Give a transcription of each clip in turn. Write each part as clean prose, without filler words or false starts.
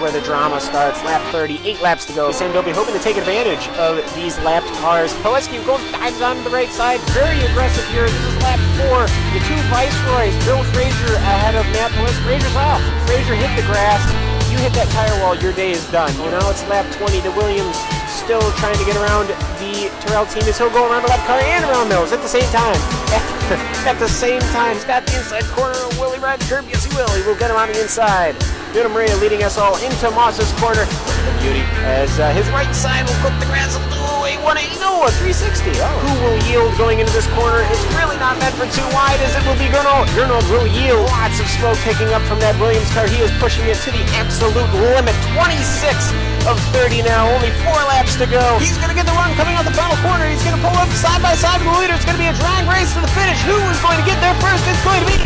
where the drama starts. Lap 30, 8 laps to go. Sandobi hoping to take advantage of these lapped cars. Poleski dives onto the right side, very aggressive here. This is lap 4. The two Viceroys, Bill Frazier ahead of Matt Poleski. Frazier's off. Frazier hit the grass. You hit that tire wall, your day is done. Well, now it's lap 20. The Williams still trying to get around the Terrell team as he'll go around the lap car and around Mills at the same time. At the same time, he's got the inside corner. Will he ride the curb? Yes, he will. He will get him on the inside. Vito Maria leading us all into Moss's corner. The beauty as his right side will cook the grass. Oh, a 180, no, a 360. Oh. Who will yield going into this corner? It's really not meant for too wide as it will be Gernald. Gernald will yield. Lots of smoke picking up from that Williams car. He is pushing it to the absolute limit. 26 of 30 now. Only 4 laps to go. He's going to get the run coming out the final corner. He's going to pull up side by side with the leader. It's going to be a drag race to the finish. Who is going to get there first? It's going to be...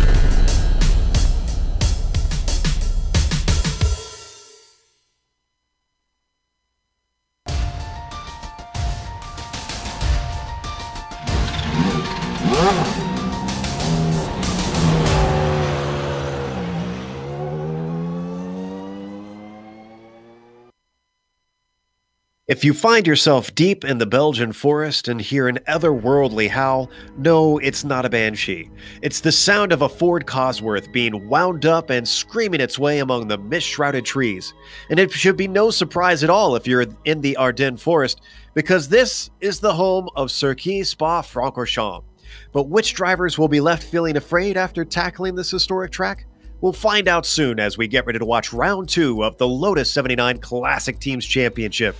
If you find yourself deep in the Belgian forest and hear an otherworldly howl, no, it's not a banshee. It's the sound of a Ford Cosworth being wound up and screaming its way among the mist-shrouded trees. And it should be no surprise at all if you're in the Ardennes forest, because this is the home of Circuit Spa-Francorchamps. But which drivers will be left feeling afraid after tackling this historic track? We'll find out soon as we get ready to watch round 2 of the Lotus 79 Classic Teams Championship.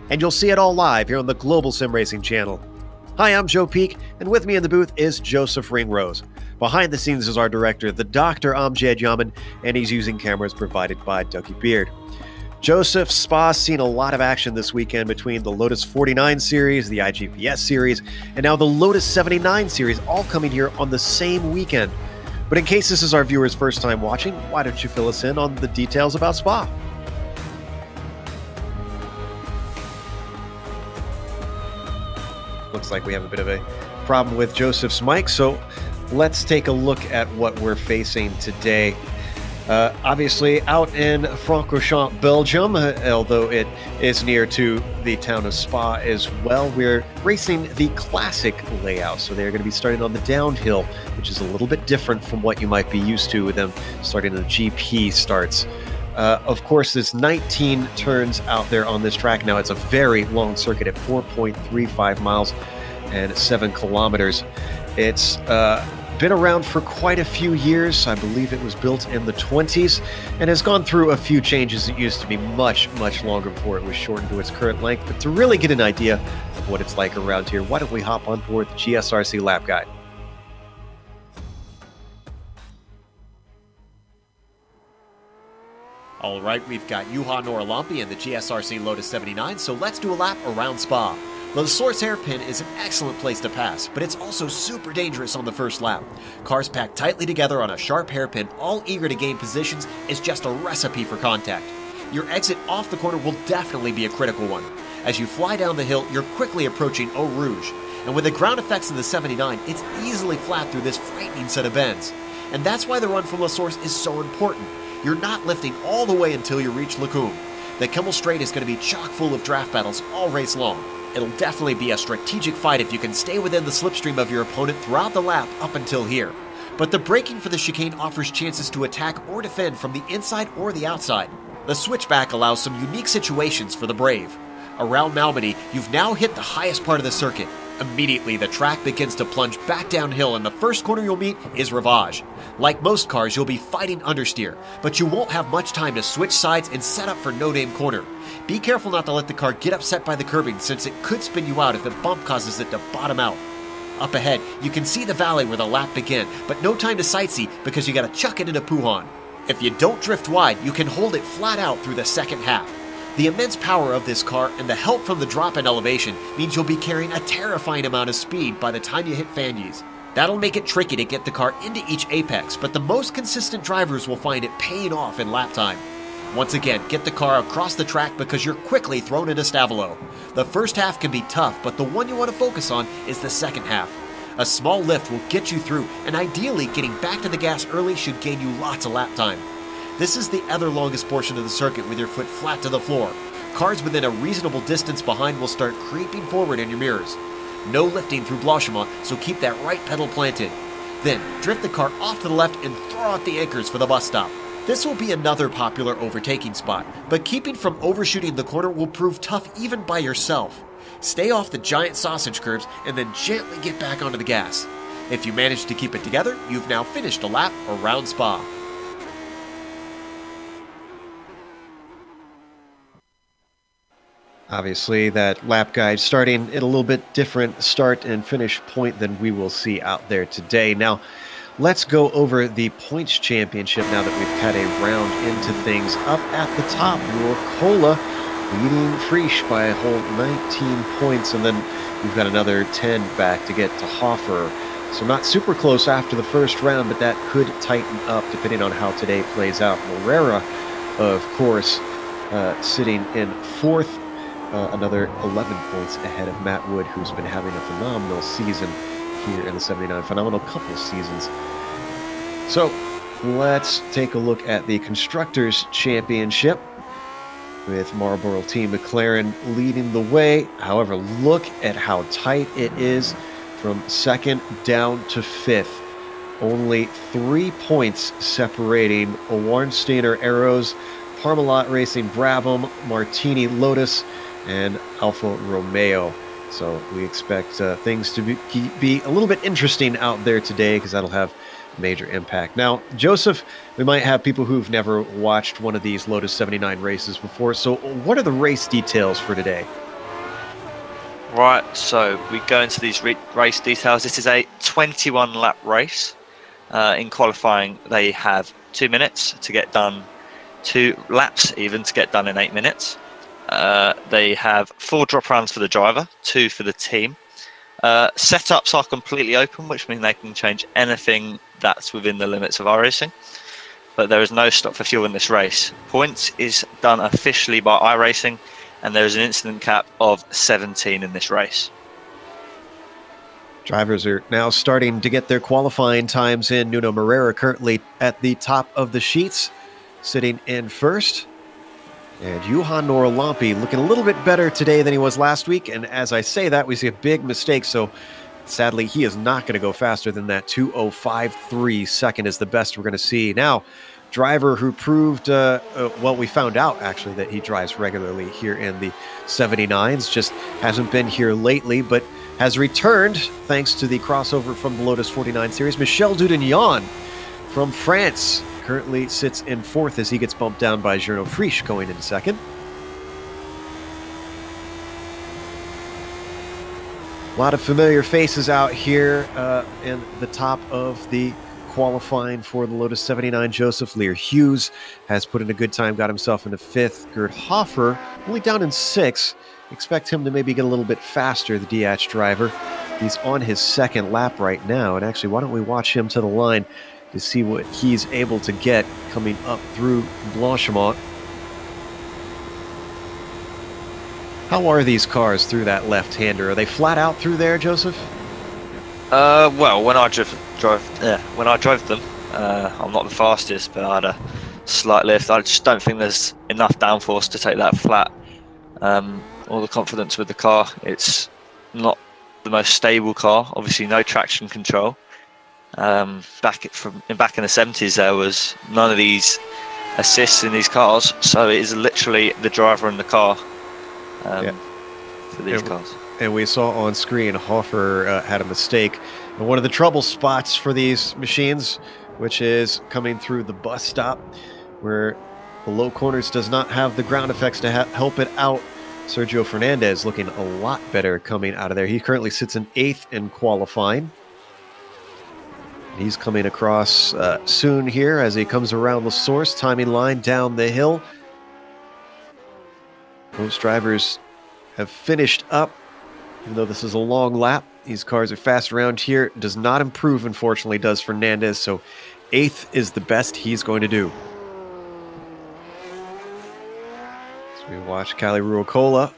And you'll see it all live here on the Global SimRacing Channel. Hi, I'm Joe Peak, and with me in the booth is Joseph Ringrose. Behind the scenes is our director, the Dr. Amjad Yaman, and he's using cameras provided by Dougie Beard. Joseph, Spa's seen a lot of action this weekend between the Lotus 49 series, the IGPS series, and now the Lotus 79 series, all coming here on the same weekend. But in case this is our viewers' first time watching, why don't you fill us in on the details about Spa? Looks like we have a bit of a problem with Joseph's mic, so let's take a look at what we're facing today. Obviously out in Francorchamps, Belgium, although it is near to the town of Spa as well, we're racing the classic layout. So they're going to be starting on the downhill, which is a little bit different from what you might be used to with them starting the GP starts. Of course, there's 19 turns out there on this track. Now, it's a very long circuit at 4.35 miles and 7 kilometers. It's been around for quite a few years. I believe it was built in the 20s and has gone through a few changes. It used to be much, much longer before it was shortened to its current length. But to really get an idea of what it's like around here, why don't we hop on board the GSRC Lap Guide. All right, we've got Juha Norlampi in the GSRC Lotus 79, so let's do a lap around Spa. The Source hairpin is an excellent place to pass, but it's also super dangerous on the first lap. Cars packed tightly together on a sharp hairpin, all eager to gain positions, is just a recipe for contact. Your exit off the corner will definitely be a critical one. As you fly down the hill, you're quickly approaching Eau Rouge, and with the ground effects of the 79, it's easily flat through this frightening set of bends. And that's why the run from La Source is so important. You're not lifting all the way until you reach Lacombe. The Kemmel Straight is going to be chock full of draft battles all race long. It'll definitely be a strategic fight if you can stay within the slipstream of your opponent throughout the lap up until here. But the braking for the chicane offers chances to attack or defend from the inside or the outside. The switchback allows some unique situations for the brave. Around Malmedy, you've now hit the highest part of the circuit. Immediately, the track begins to plunge back downhill, and the first corner you'll meet is Rivage. Like most cars, you'll be fighting understeer, but you won't have much time to switch sides and set up for no-name corner. Be careful not to let the car get upset by the curbing, since it could spin you out if a bump causes it to bottom out. Up ahead, you can see the valley where the lap began, but no time to sightsee because you gotta chuck it into Pouhon. If you don't drift wide, you can hold it flat out through the second half. The immense power of this car and the help from the drop in elevation means you'll be carrying a terrifying amount of speed by the time you hit Fagnes. That'll make it tricky to get the car into each apex, but the most consistent drivers will find it paying off in lap time. Once again, get the car across the track because you're quickly thrown into Stavelot. The first half can be tough, but the one you want to focus on is the second half. A small lift will get you through, and ideally getting back to the gas early should gain you lots of lap time. This is the other longest portion of the circuit with your foot flat to the floor. Cars within a reasonable distance behind will start creeping forward in your mirrors. No lifting through Blanchiment, so keep that right pedal planted. Then, drift the car off to the left and throw out the anchors for the bus stop. This will be another popular overtaking spot, but keeping from overshooting the corner will prove tough even by yourself. Stay off the giant sausage curves and then gently get back onto the gas. If you manage to keep it together, you've now finished a lap around Spa. Obviously, that lap guide starting at a little bit different start and finish point than we will see out there today. Now, let's go over the points championship now that we've had a round into things. Up at the top, Ruocola leading Prix by a whole 19 points, and then we've got another 10 back to get to Hofer. So not super close after the first round, but that could tighten up depending on how today plays out. Morera, of course, sitting in fourth. Another 11 points ahead of Matt Wood, who's been having a phenomenal season here in the 79. Phenomenal couple seasons. So let's take a look at the Constructors Championship with Marlboro Team McLaren leading the way. However, look at how tight it is from second down to fifth. Only 3 points separating Warnsteiner Arrows, Parmalat Racing Brabham, Martini Lotus, and Alfa Romeo. So we expect things to be a little bit interesting out there today, because that'll have major impact. Now, Joseph, we might have people who've never watched one of these Lotus 79 races before. So what are the race details for today? Right, so we go into these race details. This is a 21 lap race. In qualifying, they have 2 minutes to get done, 2 laps even to get done in 8 minutes. They have 4 drop rounds for the driver, 2 for the team. Setups are completely open, which means they can change anything that's within the limits of iRacing. But there is no stop for fuel in this race. Points is done officially by iRacing, and there is an incident cap of 17 in this race. Drivers are now starting to get their qualifying times in. Nuno Moreira currently at the top of the sheets, sitting in first. And Johan Norlampi looking a little bit better today than he was last week. And as I say that, we see a big mistake. So sadly, he is not going to go faster than that. 2:05.3 second is the best we're going to see. Now, driver who proved, well, we found out actually that he drives regularly here in the 79s. Just hasn't been here lately, but has returned thanks to the crossover from the Lotus 49 series. Michel Dudignan from France currently sits in fourth as he gets bumped down by Gernot Prix going in second. A lot of familiar faces out here in the top of the qualifying for the Lotus 79. Joseph Lear Hughes has put in a good time, got himself into fifth. Gerd Hofer only down in sixth. Expect him to maybe get a little bit faster, the DH driver. He's on his second lap right now. And actually, why don't we watch him to the line to see what he's able to get coming up through Blanchiment. How are these cars through that left-hander? Are they flat out through there, Joseph? Well, when I drove them, I'm not the fastest, but I had a slight lift. I just don't think there's enough downforce to take that flat. All the confidence with the car. It's not the most stable car. Obviously, no traction control. Back in the 70s, there was none of these assists in these cars, so it is literally the driver and the car for these cars. And we saw on screen Hofer had a mistake in one of the trouble spots for these machines, which is coming through the bus stop, where the low corners does not have the ground effects to help it out. Sergio Fernandez looking a lot better coming out of there. He currently sits in eighth in qualifying. He's coming across soon here as he comes around the source, timing line down the hill. Most drivers have finished up, even though this is a long lap. These cars are fast around here. Does not improve, unfortunately, does Fernandez. So eighth is the best he's going to do. So we watch Calle Ruocola.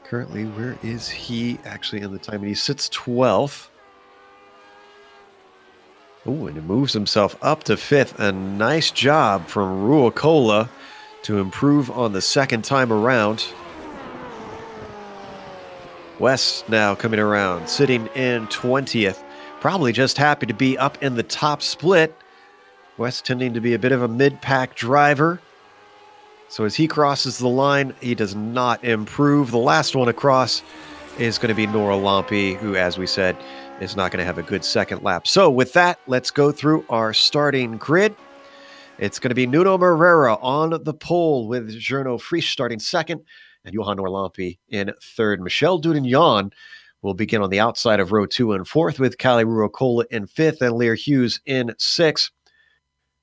Currently, where is he actually in the time? He sits 12th. Ooh, and he moves himself up to 5th. A nice job from Ruokola to improve on the second time around. West now coming around, sitting in 20th. Probably just happy to be up in the top split. West tending to be a bit of a mid-pack driver. So as he crosses the line, he does not improve. The last one across is going to be Nora Lampe, who, as we said, is not going to have a good second lap. So with that, let's go through our starting grid. It's going to be Nuno Moreira on the pole with Jerno Frisch starting second and Johan Lampe in third. Michel Dudignon will begin on the outside of row 2 and 4th with Kalle Ruokola in 5th and Lear Hughes in 6th.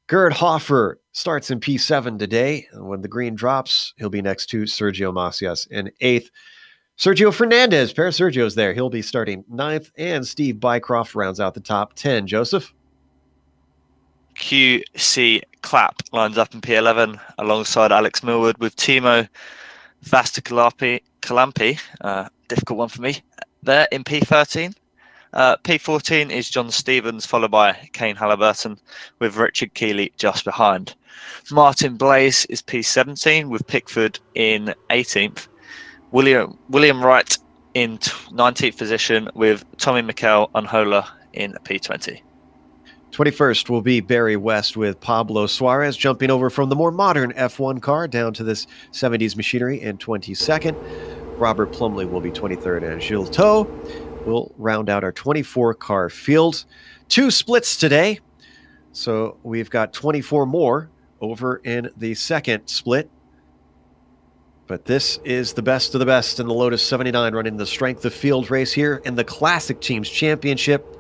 Gerd Hoffer starts in P7 today. And when the green drops, he'll be next to Sergio Macias in 8th. Sergio Fernandez, pair of Sergios there. He'll be starting 9th, and Steve Bycroft rounds out the top 10. Joseph? QC Clapp lines up in P11 alongside Alex Millward with Timo Vastakalampi, difficult one for me, there in P13. P14 is John Stevens, followed by Kane Halliburton, with Richard Keeley just behind. Martin Blaze is P17 with Pickford in 18th. William Wright in 19th position with Tommy Mikel Unhola in P20. 21st will be Barry West with Pablo Suarez jumping over from the more modern F1 car down to this 70s machinery in 22nd. Robert Plumley will be 23rd, and Gilles Taux will round out our 24-car field. 2 splits today, so we've got 24 more over in the second split. But this is the best of the best in the Lotus 79, running the strength of field race here in the Classic Teams Championship.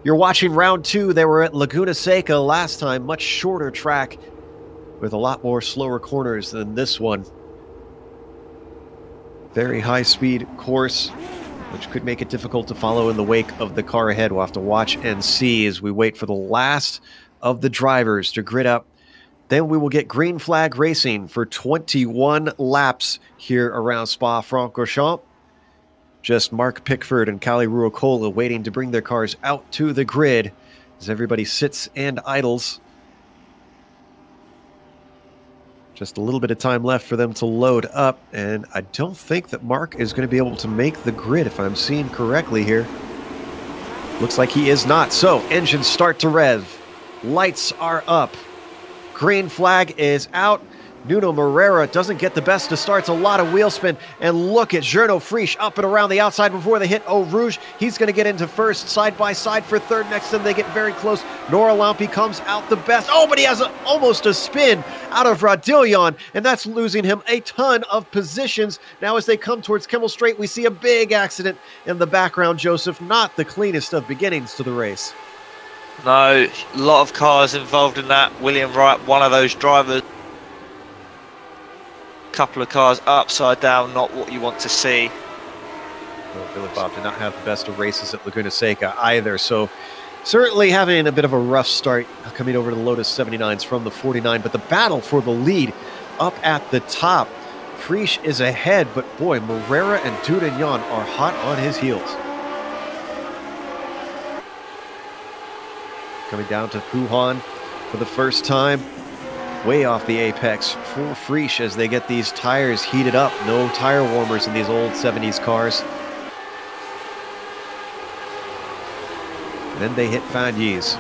You're watching round 2. They were at Laguna Seca last time, much shorter track with a lot more slower corners than this one. Very high-speed course, which could make it difficult to follow in the wake of the car ahead. We'll have to watch and see as we wait for the last of the drivers to grid up. Then we will get green flag racing for 21 laps here around Spa-Francorchamps. Just Mark Pickford and Kalle Ruokola waiting to bring their cars out to the grid as everybody sits and idles. Just a little bit of time left for them to load up, and I don't think that Mark is going to be able to make the grid if I'm seeing correctly here. Looks like he is not. So engines start to rev. Lights are up. Green flag is out. Nuno Moreira doesn't get the best of starts, a lot of wheel spin, and look at Jerno Frisch up and around the outside before they hit Eau Rouge. He's going to get into first, side by side for third. Next to them, they get very close. Nora Lampe comes out the best. Oh, but he has almost a spin out of Radillon, and that's losing him a ton of positions. Now as they come towards Kimmel Straight, we see a big accident in the background, Joseph. Not the cleanest of beginnings to the race. No, a lot of cars involved in that. William Wright, one of those drivers. Couple of cars upside down, not what you want to see. Well, Billy Bob did not have the best of races at Laguna Seca either, so certainly having a bit of a rough start coming over to the Lotus 79s from the 49, but the battle for the lead up at the top. Frisch is ahead, but boy, Moreira and Dudignon are hot on his heels. Coming down to Puhan for the first time. Way off the apex for Frisch as they get these tires heated up. No tire warmers in these old 70s cars. And then they hit Fagnes.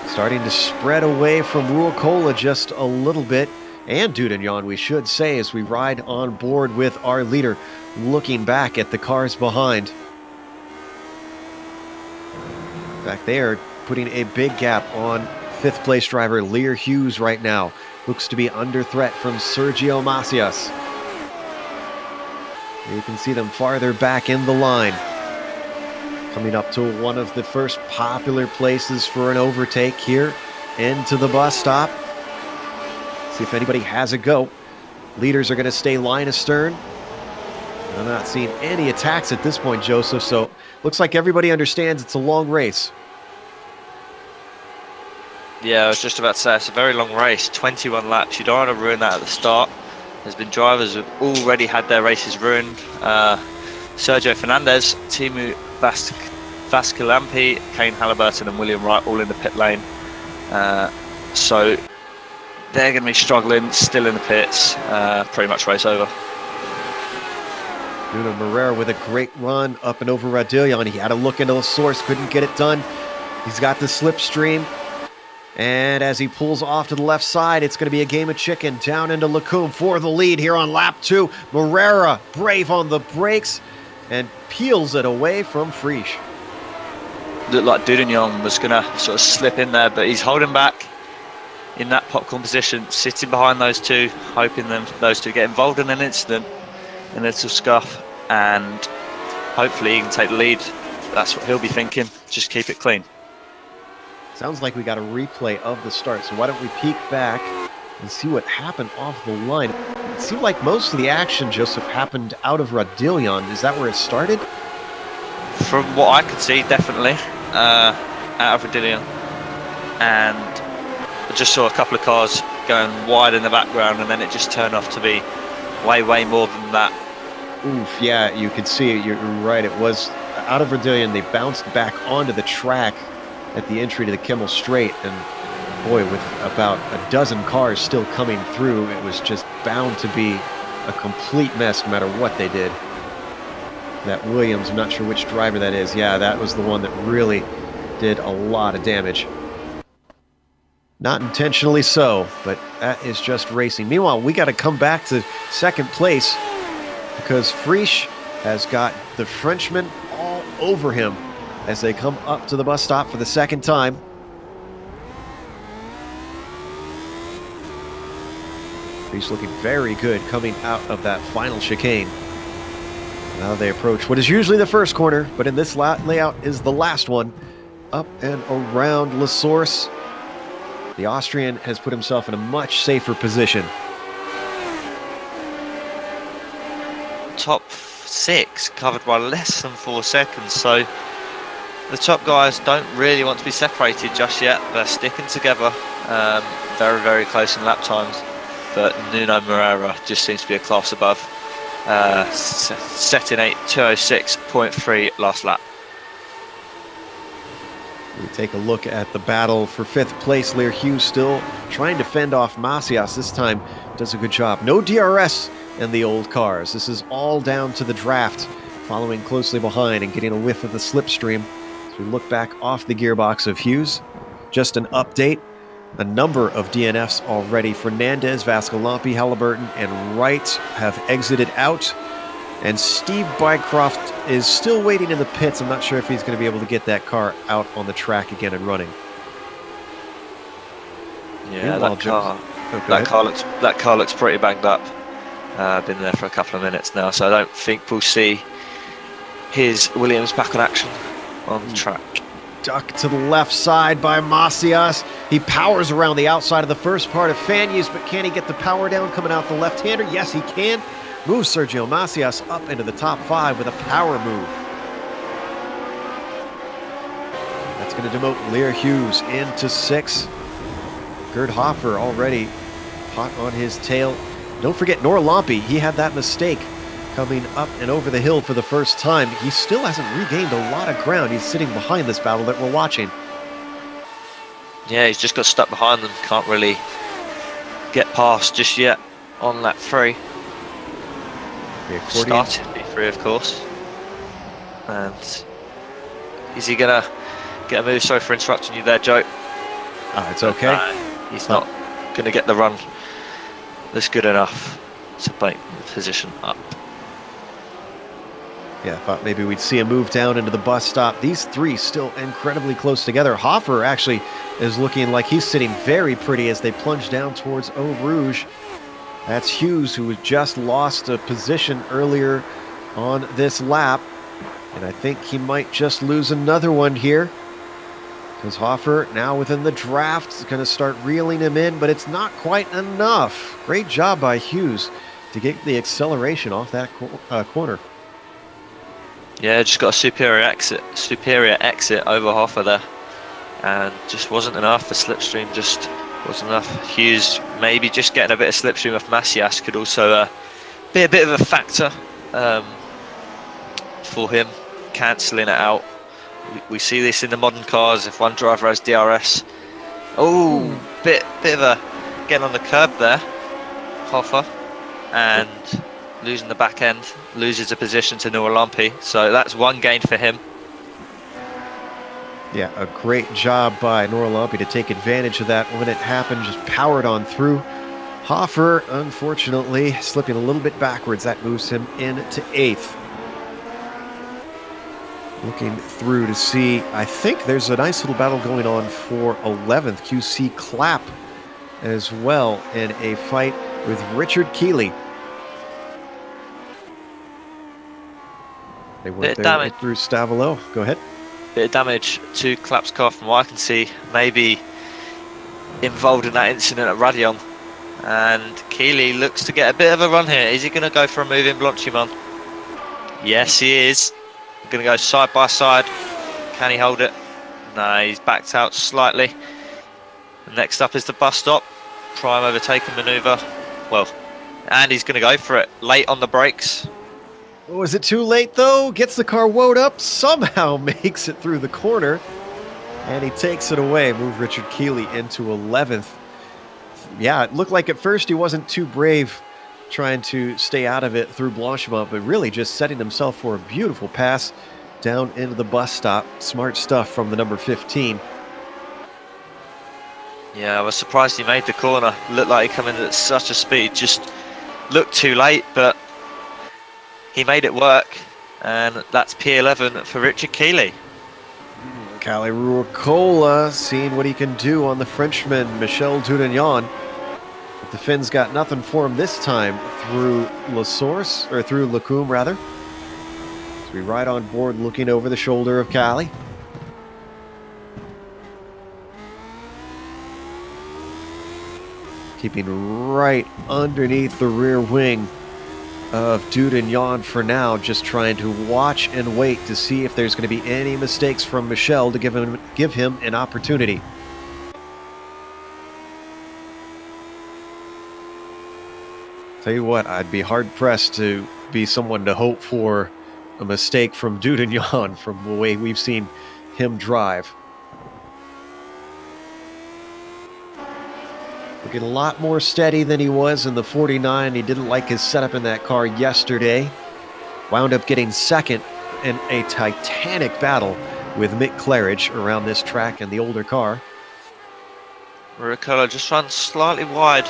Starting to spread away from Ruokola just a little bit. And Dudignon, we should say, as we ride on board with our leader, looking back at the cars behind. In fact, they are putting a big gap on 5th place driver Lear Hughes right now. Looks to be under threat from Sergio Macias. You can see them farther back in the line. Coming up to one of the first popular places for an overtake here into the bus stop. See if anybody has a go. Leaders are going to stay line astern. I'm not seeing any attacks at this point, Joseph, so looks like everybody understands it's a long race. Yeah, I was just about to say, it's a very long race, 21 laps. You don't want to ruin that at the start. There's been drivers who have already had their races ruined. Sergio Fernandez, Timo Vascalampi, Kane Halliburton and William Wright all in the pit lane. So they're going to be struggling, still in the pits, pretty much race over. Nuno Moreira with a great run up and over Radillion. He had a look into the source, couldn't get it done. He's got the slipstream. And as he pulls off to the left side, it's going to be a game of chicken down into Lacombe for the lead here on lap 2. Moreira brave on the brakes and peels it away from Prix. Looked like Dudignon was going to sort of slip in there, but he's holding back in that popcorn position, sitting behind those two, hoping those two get involved in an incident, a little scuff, and hopefully he can take the lead. That's what he'll be thinking, just keep it clean. Sounds like we got a replay of the start, so why don't we peek back and see what happened off the line. It seemed like most of the action, Joseph, happened out of Radillion. Is that where it started? From what I could see, definitely out of Radillion, and I just saw a couple of cars going wide in the background, and then it just turned off to be way more than that. Oof, yeah, you could see it. You're right. It was out of Radillion. They bounced back onto the track at the entry to the Kimmel Straight, and boy, with about a dozen cars still coming through, it was just bound to be a complete mess no matter what they did. That Williams, I'm not sure which driver that is. Yeah, that was the one that really did a lot of damage. Not intentionally so, but that is just racing. Meanwhile, we got to come back to second place because Prix has got the Frenchman all over him as they come up to the bus stop for the second time. Prix looking very good coming out of that final chicane. Now they approach what is usually the first corner, but in this layout is the last one. Up and around La Source. The Austrian has put himself in a much safer position. Top 6 covered by less than 4 seconds, so the top guys don't really want to be separated just yet. They're sticking together, very close in lap times, but Nuno Moreira just seems to be a class above, setting a 206.3 last lap. We take a look at the battle for 5th place. Lear Hughes still trying to fend off Macias. This time does a good job. No DRS in the old cars. This is all down to the draft, following closely behind and getting a whiff of the slipstream. As we look back off the gearbox of Hughes, just an update. A number of DNFs already. Fernandez, Vascalampi, Halliburton, and Wright have exited out. And Steve Bycroft is still waiting in the pits. I'm not sure if he's going to be able to get that car out on the track again and running. Yeah, that car looks pretty banged up. Been there for a couple of minutes now, so I don't think we'll see his Williams back on action on the track. Duck to the left side by Macias. He powers around the outside of the first part of Fanyu's, but can he get the power down coming out the left-hander? Yes, he can. Moves Sergio Macias up into the top 5 with a power move. That's going to demote Lear Hughes into 6. Gerd Hoffer already hot on his tail. Don't forget Nora Lampe. He had that mistake coming up and over the hill for the first time. He still hasn't regained a lot of ground. He's sitting behind this battle that we're watching. Yeah, he's just got stuck behind them. Can't really get past just yet on lap 3. Started B3, of course. And is he going to get a move? Sorry for interrupting you there, Joe. It's okay. He's not going to get the run that's good enough to break the position up. Yeah, I thought maybe we'd see a move down into the bus stop. These three still incredibly close together. Hoffer actually is looking like he's sitting very pretty as they plunge down towards Eau Rouge. That's Hughes, who just lost a position earlier on this lap. And I think he might just lose another one here, because Hoffer now within the draft is going to start reeling him in, but it's not quite enough. Great job by Hughes to get the acceleration off that corner. Yeah, just got a superior exit over Hoffer there, and just wasn't enough. The slipstream just wasn't enough. Hughes maybe just getting a bit of slipstream off Macias could also be a bit of a factor for him, cancelling it out We see this in the modern cars if one driver has DRS. Oh, bit of a getting on the curb there, Hoffa, and losing the back end, loses a position to Noah Lumpy. So that's one gain for him. Yeah, a great job by Noah Lumpy to take advantage of that when it happened, just powered on through. Hoffer, unfortunately, slipping a little bit backwards. That moves him into 8th. Looking through to see, I think there's a nice little battle going on for 11th. QC Clapp as well in a fight with Richard Keeley. They went there through Stavolo. Go ahead. Bit of damage to Clapp's car from what I can see. Maybe involved in that incident at Radion. And Keeley looks to get a bit of a run here. Is he going to go for a move in Blanchimon? Yes, he is. Going to go side by side. Can he hold it? No, he's backed out slightly. Next up is the bus stop. Prime overtaking manoeuvre. Well, and he's going to go for it. Late on the brakes. Was it too late though? Gets the car woed up, somehow makes it through the corner, and he takes it away. Move Richard Keeley into 11th. Yeah, it looked like at first he wasn't too brave trying to stay out of it through Blanchimont, but really just setting himself for a beautiful pass down into the bus stop. Smart stuff from the number 15. Yeah, I was surprised he made the corner. Looked like he came in at such a speed, just looked too late, but he made it work, and that's P11 for Richard Keeley. Calle Ruicola seeing what he can do on the Frenchman, Michel Dudagnon. But the Finns got nothing for him this time through La Source, or through Lacombe rather. So we ride on board looking over the shoulder of Calle. Keeping right underneath the rear wing of Dudagnon for now, just trying to watch and wait to see if there's going to be any mistakes from Michel to give him an opportunity. Tell you what, I'd be hard-pressed to be someone to hope for a mistake from Dudagnon from the way we've seen him drive. Looking a lot more steady than he was in the 49. He didn't like his setup in that car yesterday. Wound up getting second in a titanic battle with Mick Claridge around this track and the older car. Ruicola just runs slightly wide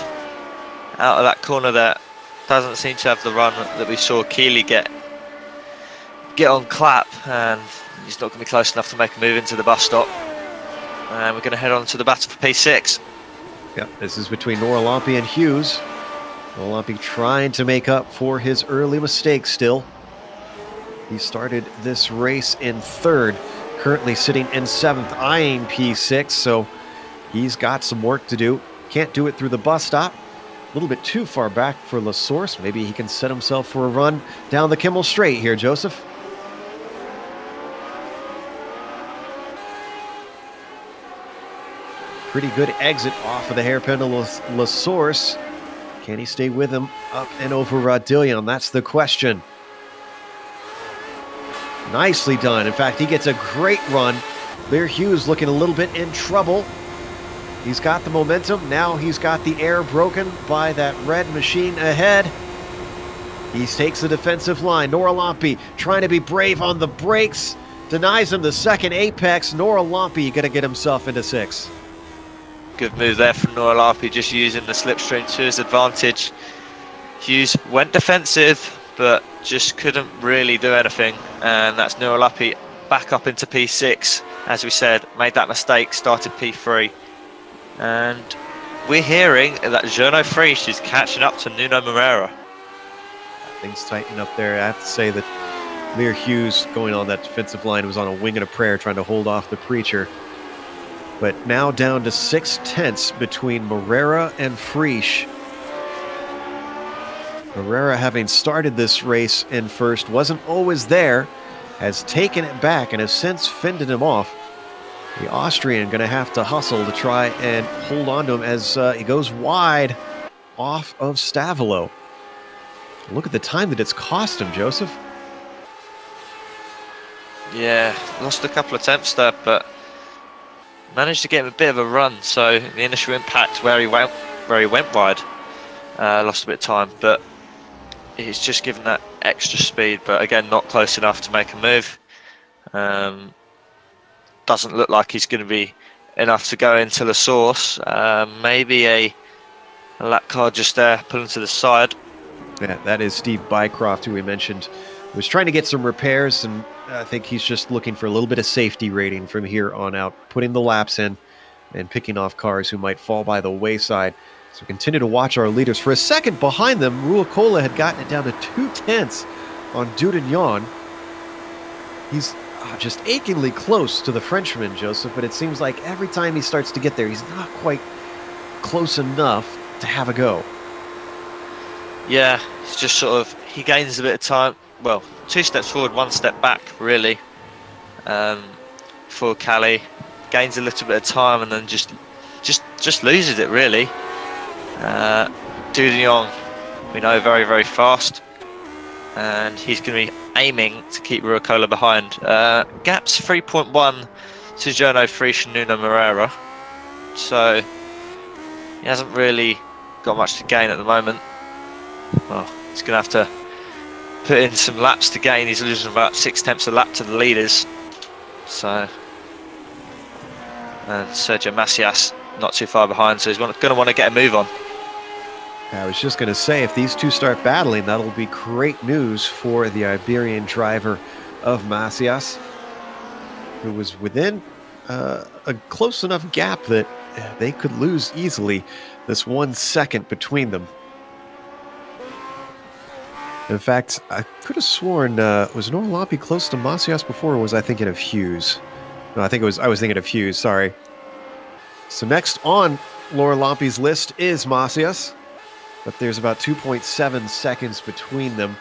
out of that corner there. Doesn't seem to have the run that we saw Keeley get on Clapp, and he's not going to be close enough to make a move into the bus stop. And we're going to head on to the battle for P6. Yep, this is between Noah Lumpy and Hughes. Noah Lumpy trying to make up for his early mistakes still. He started this race in 3rd, currently sitting in 7th, eyeing P6, so he's got some work to do. Can't do it through the bus stop. A little bit too far back for La Source. Maybe he can set himself for a run down the Kimmel Straight here, Joseph. Pretty good exit off of the hairpin of La Source. Can he stay with him up and over Rodillion? That's the question. Nicely done. In fact, he gets a great run. Lear Hughes looking a little bit in trouble. He's got the momentum. Now he's got the air broken by that red machine ahead. He takes the defensive line. Noah Lumpy trying to be brave on the brakes. Denies him the second apex. Noah Lumpy going to get himself into 6th. Good move there from Noah Lumpy, just using the slipstream to his advantage. Hughes went defensive, but just couldn't really do anything. And that's Noah Lumpy back up into P6. As we said, made that mistake, started P3. And we're hearing that Journo Frisch is catching up to Nuno Moreira. Things tighten up there. I have to say that Lear Hughes going on that defensive line was on a wing and a prayer trying to hold off the Preacher. But now down to 6/10 between Moreira and Frisch. Moreira, having started this race in 1st, wasn't always there, has taken it back and has since fended him off. The Austrian going to have to hustle to try and hold on to him as he goes wide off of Stavolo. Look at the time that it's cost him, Joseph. Yeah, lost a couple of attempts there, but managed to get him a bit of a run. So the initial impact where he went wide, lost a bit of time, but he's just given that extra speed. But again, not close enough to make a move. Doesn't look like he's going to be enough to go into the source. Maybe a lap car just there, pulling to the side. Yeah, that is Steve Bycroft, who we mentioned was trying to get some repairs, and I think he's just looking for a little bit of safety rating from here on out, putting the laps in and picking off cars who might fall by the wayside. So continue to watch our leaders. For a second behind them, Ruokola had gotten it down to 2/10 on Dudignon. He's just achingly close to the Frenchman, Joseph, but it seems like every time he starts to get there, he's not quite close enough to have a go. Yeah, it's just sort of, he gains a bit of time. Well, 2 steps forward, 1 step back, really. For Cali, gains a little bit of time and then just loses it, really. Dudignon, we know, very, very fast, and he's going to be aiming to keep Ruokola behind. Gap's 3.1 to Jono Frisch and Nuno Moreira, so he hasn't really got much to gain at the moment. Well, he's going to have to put in some laps to gain. He's losing about 6 tenths a lap to the leaders. So, and Sergio Macias not too far behind, so he's going to want to get a move on. I was just going to say, if these two start battling, that'll be great news for the Iberian driver of Macias, who was within a close enough gap that they could lose easily. This 1 second between them. In fact, I could have sworn, was Nora Lampi close to Macias before, or was I thinking of Hughes? No, I was thinking of Hughes, sorry. So next on Laura Lampi's list is Macias, but there's about 2.7 seconds between them.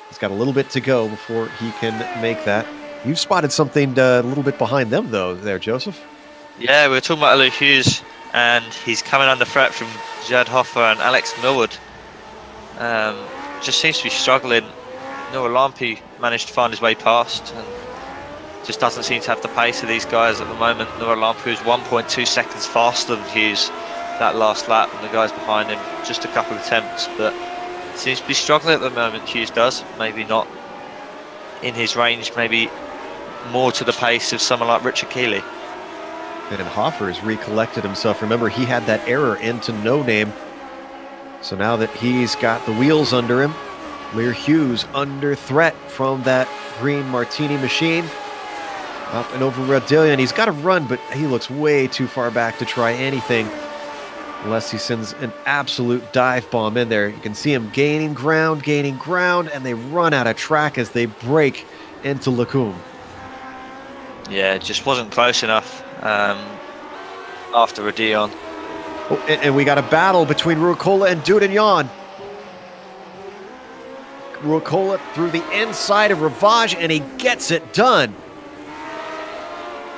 He's got a little bit to go before he can make that. You've spotted something a little bit behind them, though, there, Joseph. Yeah, we were talking about Luke Hughes, and he's coming under threat from Jad Hoffer and Alex Millward. Just seems to be struggling. Nora Lampi managed to find his way past, and just doesn't seem to have the pace of these guys at the moment. Nora Lampi was 1.2 seconds faster than Hughes that last lap, and the guys behind him just a couple of attempts, but seems to be struggling at the moment. Hughes does, maybe not in his range, maybe more to the pace of someone like Richard Keeley. And Hoffer has recollected himself. Remember, he had that error into no name. So now that he's got the wheels under him, Lear Hughes under threat from that green Martini machine. Up and over Radillion. He's got to run, but he looks way too far back to try anything, unless he sends an absolute dive bomb in there. You can see him gaining ground, and they run out of track as they break into Lacombe. Yeah, it just wasn't close enough after Radillion. Oh, and we got a battle between Ruokola and Dudignon. Ruokola through the inside of Ravage, and he gets it done.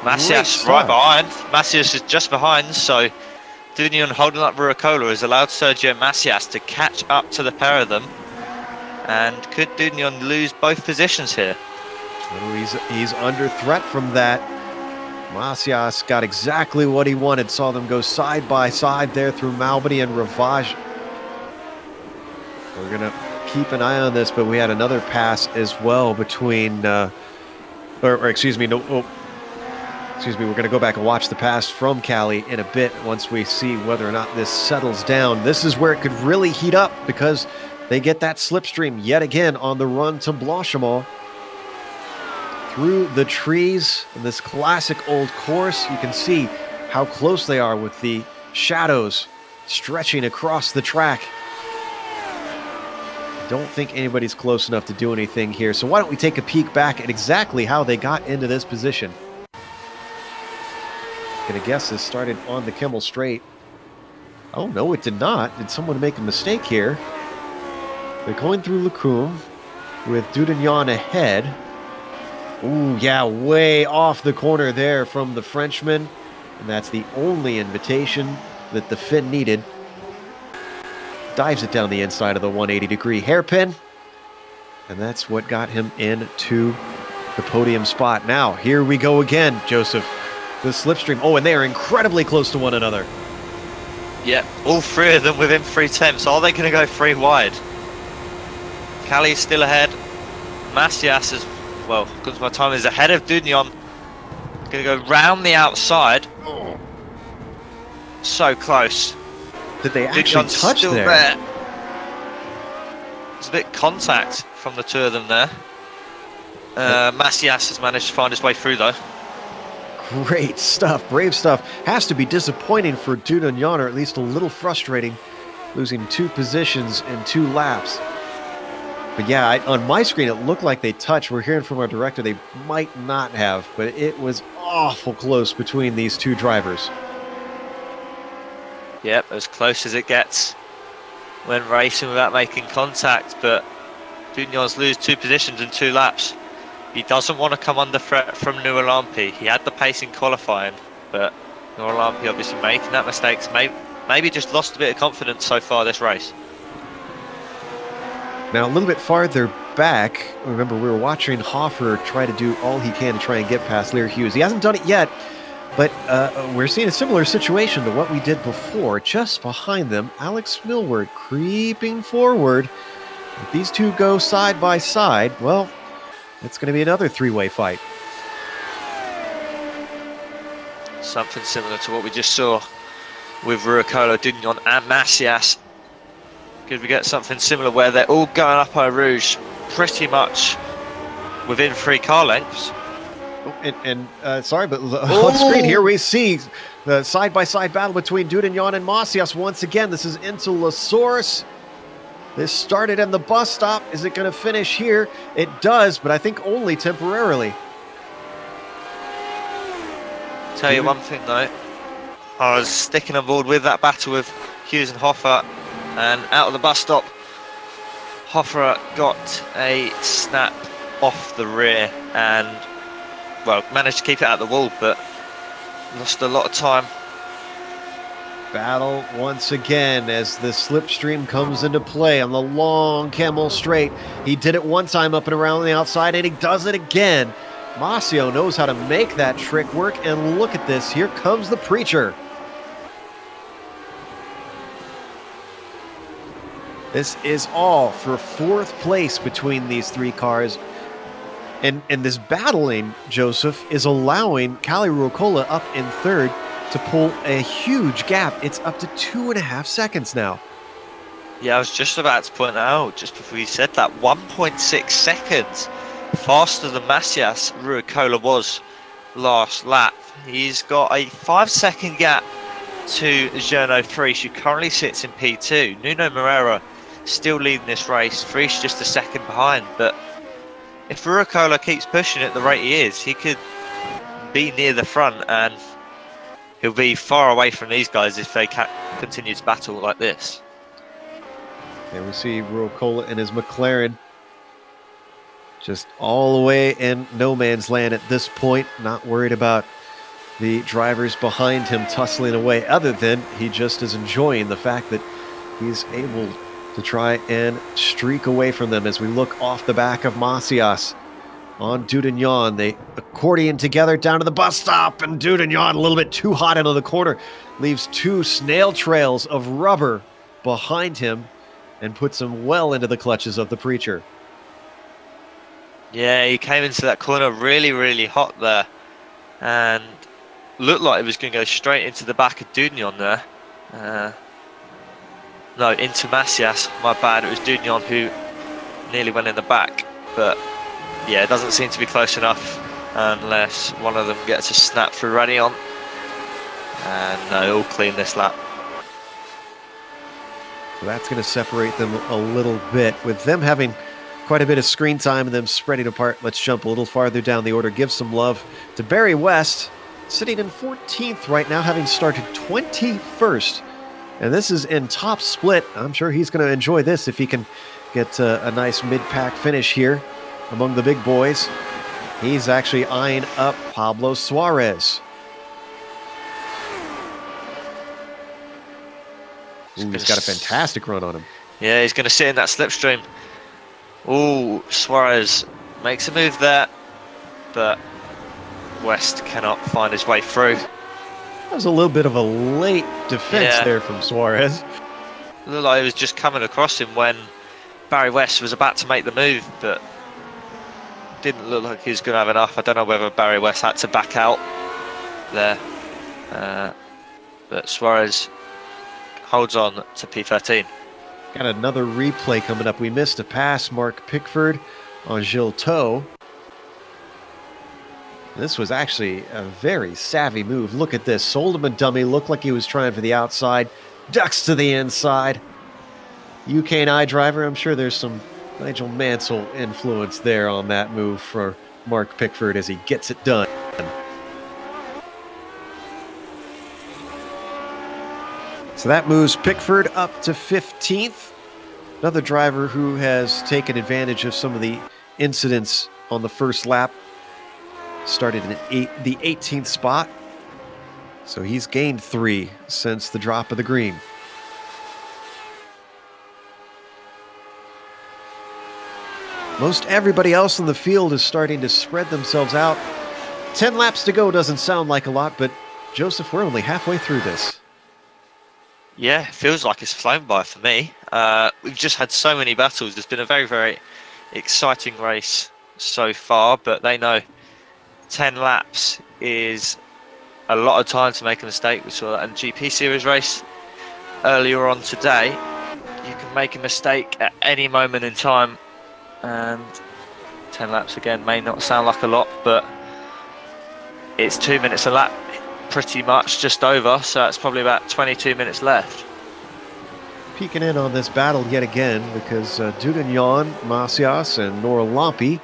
Macias right behind. Macias is just behind, so Dudignon holding up Ruokola has allowed Sergio Macias to catch up to the pair of them. And could Dudignon lose both positions here? Oh, he's under threat from that. Macias got exactly what he wanted. Saw them go side by side there through Malbany and Ravage. We're going to keep an eye on this, but we had another pass as well between, excuse me, we're going to go back and watch the pass from Cali in a bit once we see whether or not this settles down. This is where it could really heat up because they get that slipstream yet again on the run to Blanchimont. Through the trees in this classic old course, you can see how close they are with the shadows stretching across the track. I don't think anybody's close enough to do anything here, so why don't we take a peek back at exactly how they got into this position. Gonna guess this started on the Kimmel Straight. Oh no, it did not. Did someone make a mistake here? They're going through Lacombe with Dudignon ahead. Ooh, yeah, way off the corner there from the Frenchman. And that's the only invitation that the Finn needed. Dives it down the inside of the 180-degree hairpin. And that's what got him into the podium spot. Now, here we go again, Joseph. The slipstream. Oh, and they are incredibly close to one another. Yep, all three of them within 3 tenths. Are they going to go 3 wide? Cali's still ahead. Macias is, well, because my time is ahead of Dugnon. Going to go round the outside. Oh. So close. Did they actually touch there? There's a bit of contact from the two of them there. Macias has managed to find his way through though. Great stuff, brave stuff. Has to be disappointing for Dugnon, or at least a little frustrating, losing 2 positions in 2 laps. But yeah, on my screen it looked like they touched. We're hearing from our director they might not have, but it was awful close between these 2 drivers. Yep, as close as it gets when racing without making contact, but Dugnon's lose 2 positions in 2 laps. He doesn't want to come under threat from Nualampi. He had the pace in qualifying, but Nualampi obviously making that mistake. Maybe just lost a bit of confidence so far this race. Now a little bit farther back, remember we were watching Hoffer try to do all he can to try and get past Lear Hughes. He hasn't done it yet, but we're seeing a similar situation to what we did before. Just behind them, Alex Millward creeping forward. If these 2 go side by side, well, it's going to be another 3-way fight. Something similar to what we just saw with Ruocolo, Dugnon and Macias. Could we get something similar where they're all going up Eau Rouge pretty much within 3 car lengths? Sorry, but on screen here we see the side-by-side battle between Dugnon and Macias once again. This is into La Source. This started in the bus stop. Is it going to finish here? It does, but I think only temporarily. Tell you one thing though, I was sticking on board with that battle with Hughes and Hoffer, and out of the bus stop, Hoffer got a snap off the rear and, well, managed to keep it out of the wall, but lost a lot of time. Battle once again as the slipstream comes into play on the long Camel Straight. He did it one time up and around the outside, and he does it again. Masio knows how to make that trick work, and look at this. Here comes the Preacher. This is all for 4th place between these 3 cars. And this battling, Joseph, is allowing Cali Ruocolo up in 3rd to pull a huge gap. It's up to 2.5 seconds now. Yeah, I was just about to point out, just before you said that, 1.6 seconds faster than Macias Ruocolo was last lap. He's got a 5-second gap to Journo Frisch, who currently sits in P2. Nuno Moreira still leading this race. Frisch just a second behind, but if Ruocolo keeps pushing at the rate he is, he could be near the front, and he'll be far away from these guys if they continue to battle like this. And we see Ruocolo and his McLaren just all the way in no man's land at this point, not worried about the drivers behind him tussling away, other than he just is enjoying the fact that he's able to try and streak away from them. As we look off the back of Macias on Dugnon, they accordion together down to the bus stop, and Dugnon a little bit too hot into the corner, leaves 2 snail trails of rubber behind him and puts him well into the clutches of the Preacher. Yeah, he came into that corner really, really hot there, and looked like he was going to go straight into the back of Dugnon there. No, into Macias, my bad. It was Dugnon who nearly went in the back, but yeah, it doesn't seem to be close enough unless one of them gets a snap through Radion. And no, all clean this lap. So that's going to separate them a little bit. With them having quite a bit of screen time and them spreading apart, let's jump a little farther down the order. Give some love to Barry West, sitting in 14th right now, having started 21st. And this is in top split. I'm sure he's going to enjoy this if he can get a nice mid-pack finish here among the big boys. He's actually eyeing up Pablo Suarez. Ooh, he's got a fantastic run on him. Yeah, he's going to sit in that slipstream. Ooh, Suarez makes a move there. but West cannot find his way through. That was a little bit of a late defense there from Suarez. It looked like he was just coming across him when Barry West was about to make the move, but didn't look like he was going to have enough. I don't know whether Barry West had to back out there, but Suarez holds on to P13. Got another replay coming up. We missed a pass, Mark Pickford on Gilles Toe. This was actually a very savvy move. Look at this. Sold him a dummy. Looked like he was trying for the outside. Ducks to the inside. UK and I driver. I'm sure there's some Nigel Mansell influence there on that move for Mark Pickford as he gets it done. So that moves Pickford up to 15th. Another driver who has taken advantage of some of the incidents on the first lap. Started in the 18th spot. So he's gained 3 since the drop of the green. Most everybody else in the field is starting to spread themselves out. 10 laps to go doesn't sound like a lot, but Joseph, we're only halfway through this. Yeah, it feels like it's flown by for me. We've just had so many battles. There's been a very, very exciting race so far, but they know 10 laps is a lot of time to make a mistake. We saw that in GP Series race earlier on today. You can make a mistake at any moment in time, and 10 laps again may not sound like a lot, but it's 2 minutes a lap, pretty much just over, so it's probably about 22 minutes left. Peeking in on this battle yet again, because Dudagnon, Macias, and Nora Lampi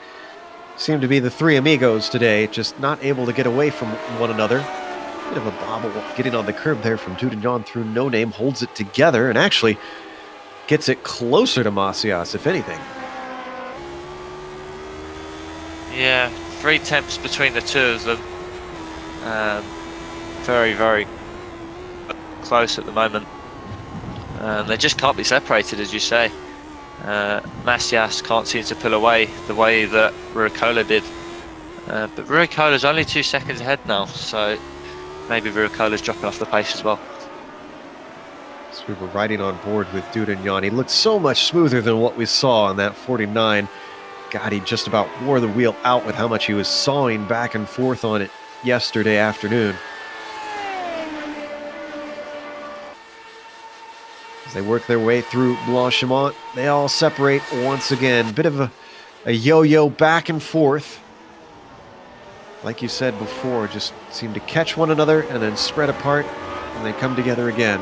seem to be the 3 amigos today, just not able to get away from one another. Bit of a bobble getting on the curb there from Dudagnon through No Name, holds it together and actually gets it closer to Macias, if anything. Yeah, 3 tenths between the two of them. Very, very close at the moment. They just can't be separated, as you say. Macias can't seem to pull away the way that Ruicola did. But Ruicola's only 2 seconds ahead now, so maybe Ruicola's dropping off the pace as well. So we were riding on board with Dudagnon. He looked so much smoother than what we saw on that 49. God, he just about wore the wheel out with how much he was sawing back and forth on it yesterday afternoon. As they work their way through Blanchimont, they all separate once again. Bit of a yo-yo back and forth. Like you said before, just seem to catch one another and then spread apart, and they come together again.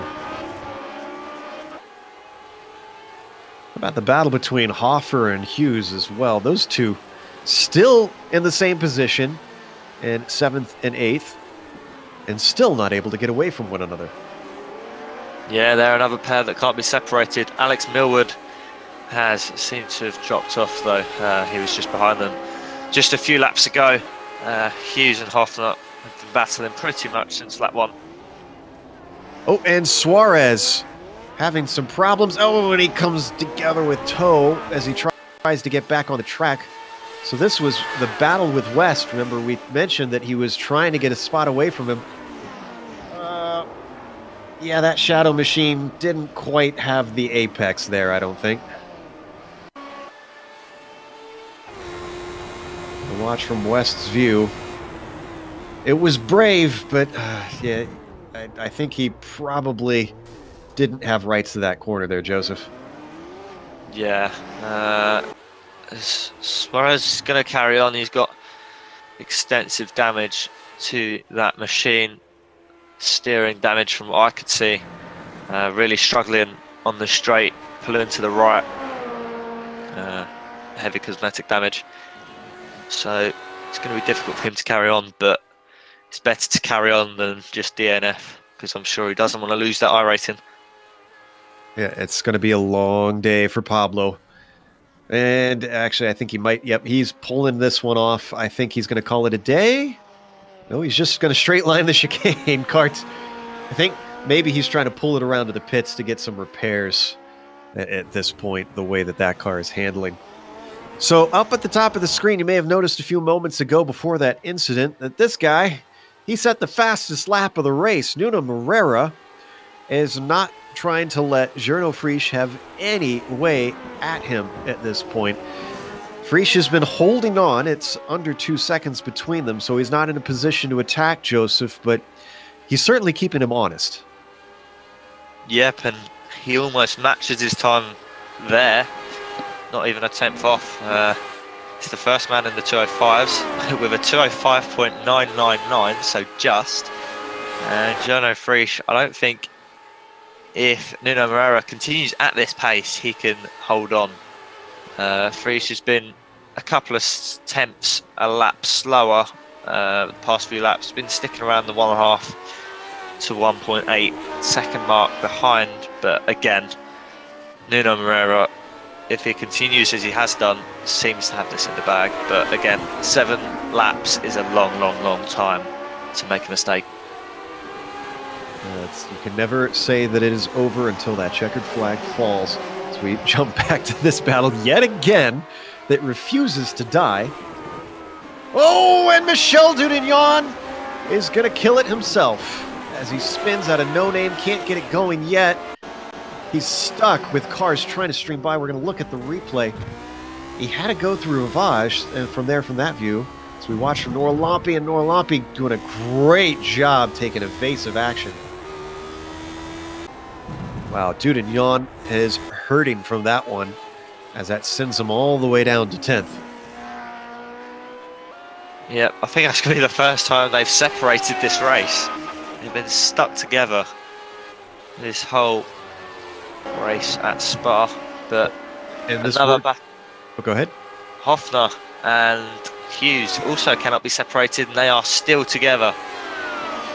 How about the battle between Hoffer and Hughes as well? Those two still in the same position in 7th and 8th, and still not able to get away from one another. Yeah, they're another pair that can't be separated. Alex Millward has seemed to have dropped off, though. He was just behind them just a few laps ago. Hughes and Hoffer have been battling pretty much since lap 1. Oh, and Suarez having some problems. Oh, and he comes together with Toe as he tries to get back on the track. So this was the battle with West. Remember, we mentioned that he was trying to get a spot away from him. Yeah, that Shadow Machine didn't quite have the apex there, I don't think. The watch from West's view. It was brave, but yeah, I think he probably didn't have rights to that corner there, Joseph. Yeah, Suarez is going to carry on. He's got extensive damage to that machine. Steering damage from what I could see. Really struggling on the straight, pulling to the right. Heavy cosmetic damage. So it's going to be difficult for him to carry on, but it's better to carry on than just DNF, because I'm sure he doesn't want to lose that iRacing. Yeah, it's going to be a long day for Pablo. And actually, I think he might, yep, he's pulling this one off. I think he's going to call it a day. No, he's just going to straight line the chicane carts. I think maybe he's trying to pull it around to the pits to get some repairs at this point, the way that that car is handling. So up at the top of the screen, you may have noticed a few moments ago before that incident that this guy, he set the fastest lap of the race. Nuno Moreira is not trying to let Gernot Frisch have any way at him at this point. Frisch has been holding on. It's under 2 seconds between them, so he's not in a position to attack Joseph, but he's certainly keeping him honest. Yep, and he almost matches his time there. Not even a tenth off. It's the first man in the 205s with a 205.999, so just. And Gernot Frisch, I don't think if Nuno Moreira continues at this pace, he can hold on. Frisch has been a couple of tenths a lap slower the past few laps. Been sticking around the 1.5 to 1.8 second mark behind, but again, Nuno Moreira, if he continues as he has done, seems to have this in the bag. But again, 7 laps is a long, long, long time to make a mistake. You can never say that it is over until that checkered flag falls. So we jump back to this battle yet again that refuses to die. Oh, and Michel Dudignon is going to kill it himself as he spins out of no name, can't get it going yet. He's stuck with cars trying to stream by. We're going to look at the replay. He had to go through Rivage, and from that view, so we watch from Noor Lampe, and Noor Lampe doing a great job taking evasive action. Wow, Dudignon is hurting from that one, as that sends him all the way down to 10th. Yep, I think that's going to be the first time they've separated this race. They've been stuck together this whole race at Spa, but another battle. Oh, go ahead. Hofner and Hughes also cannot be separated, and they are still together.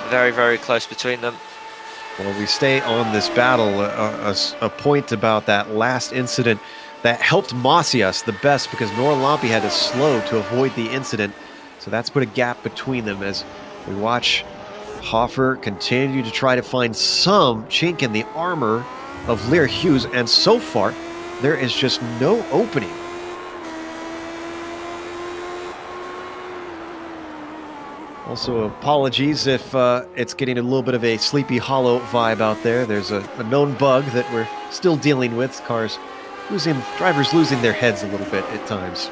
Very, very close between them. Well, we stay on this battle. A point about that last incident that helped Macias the best, because Noor Lampe had to slow to avoid the incident. So that's put a gap between them as we watch Hoffer continue to try to find some chink in the armor of Lear Hughes, and so far there is just no opening. Also, apologies if it's getting a little bit of a Sleepy Hollow vibe out there. There's a known bug that we're still dealing with. Drivers losing their heads a little bit at times.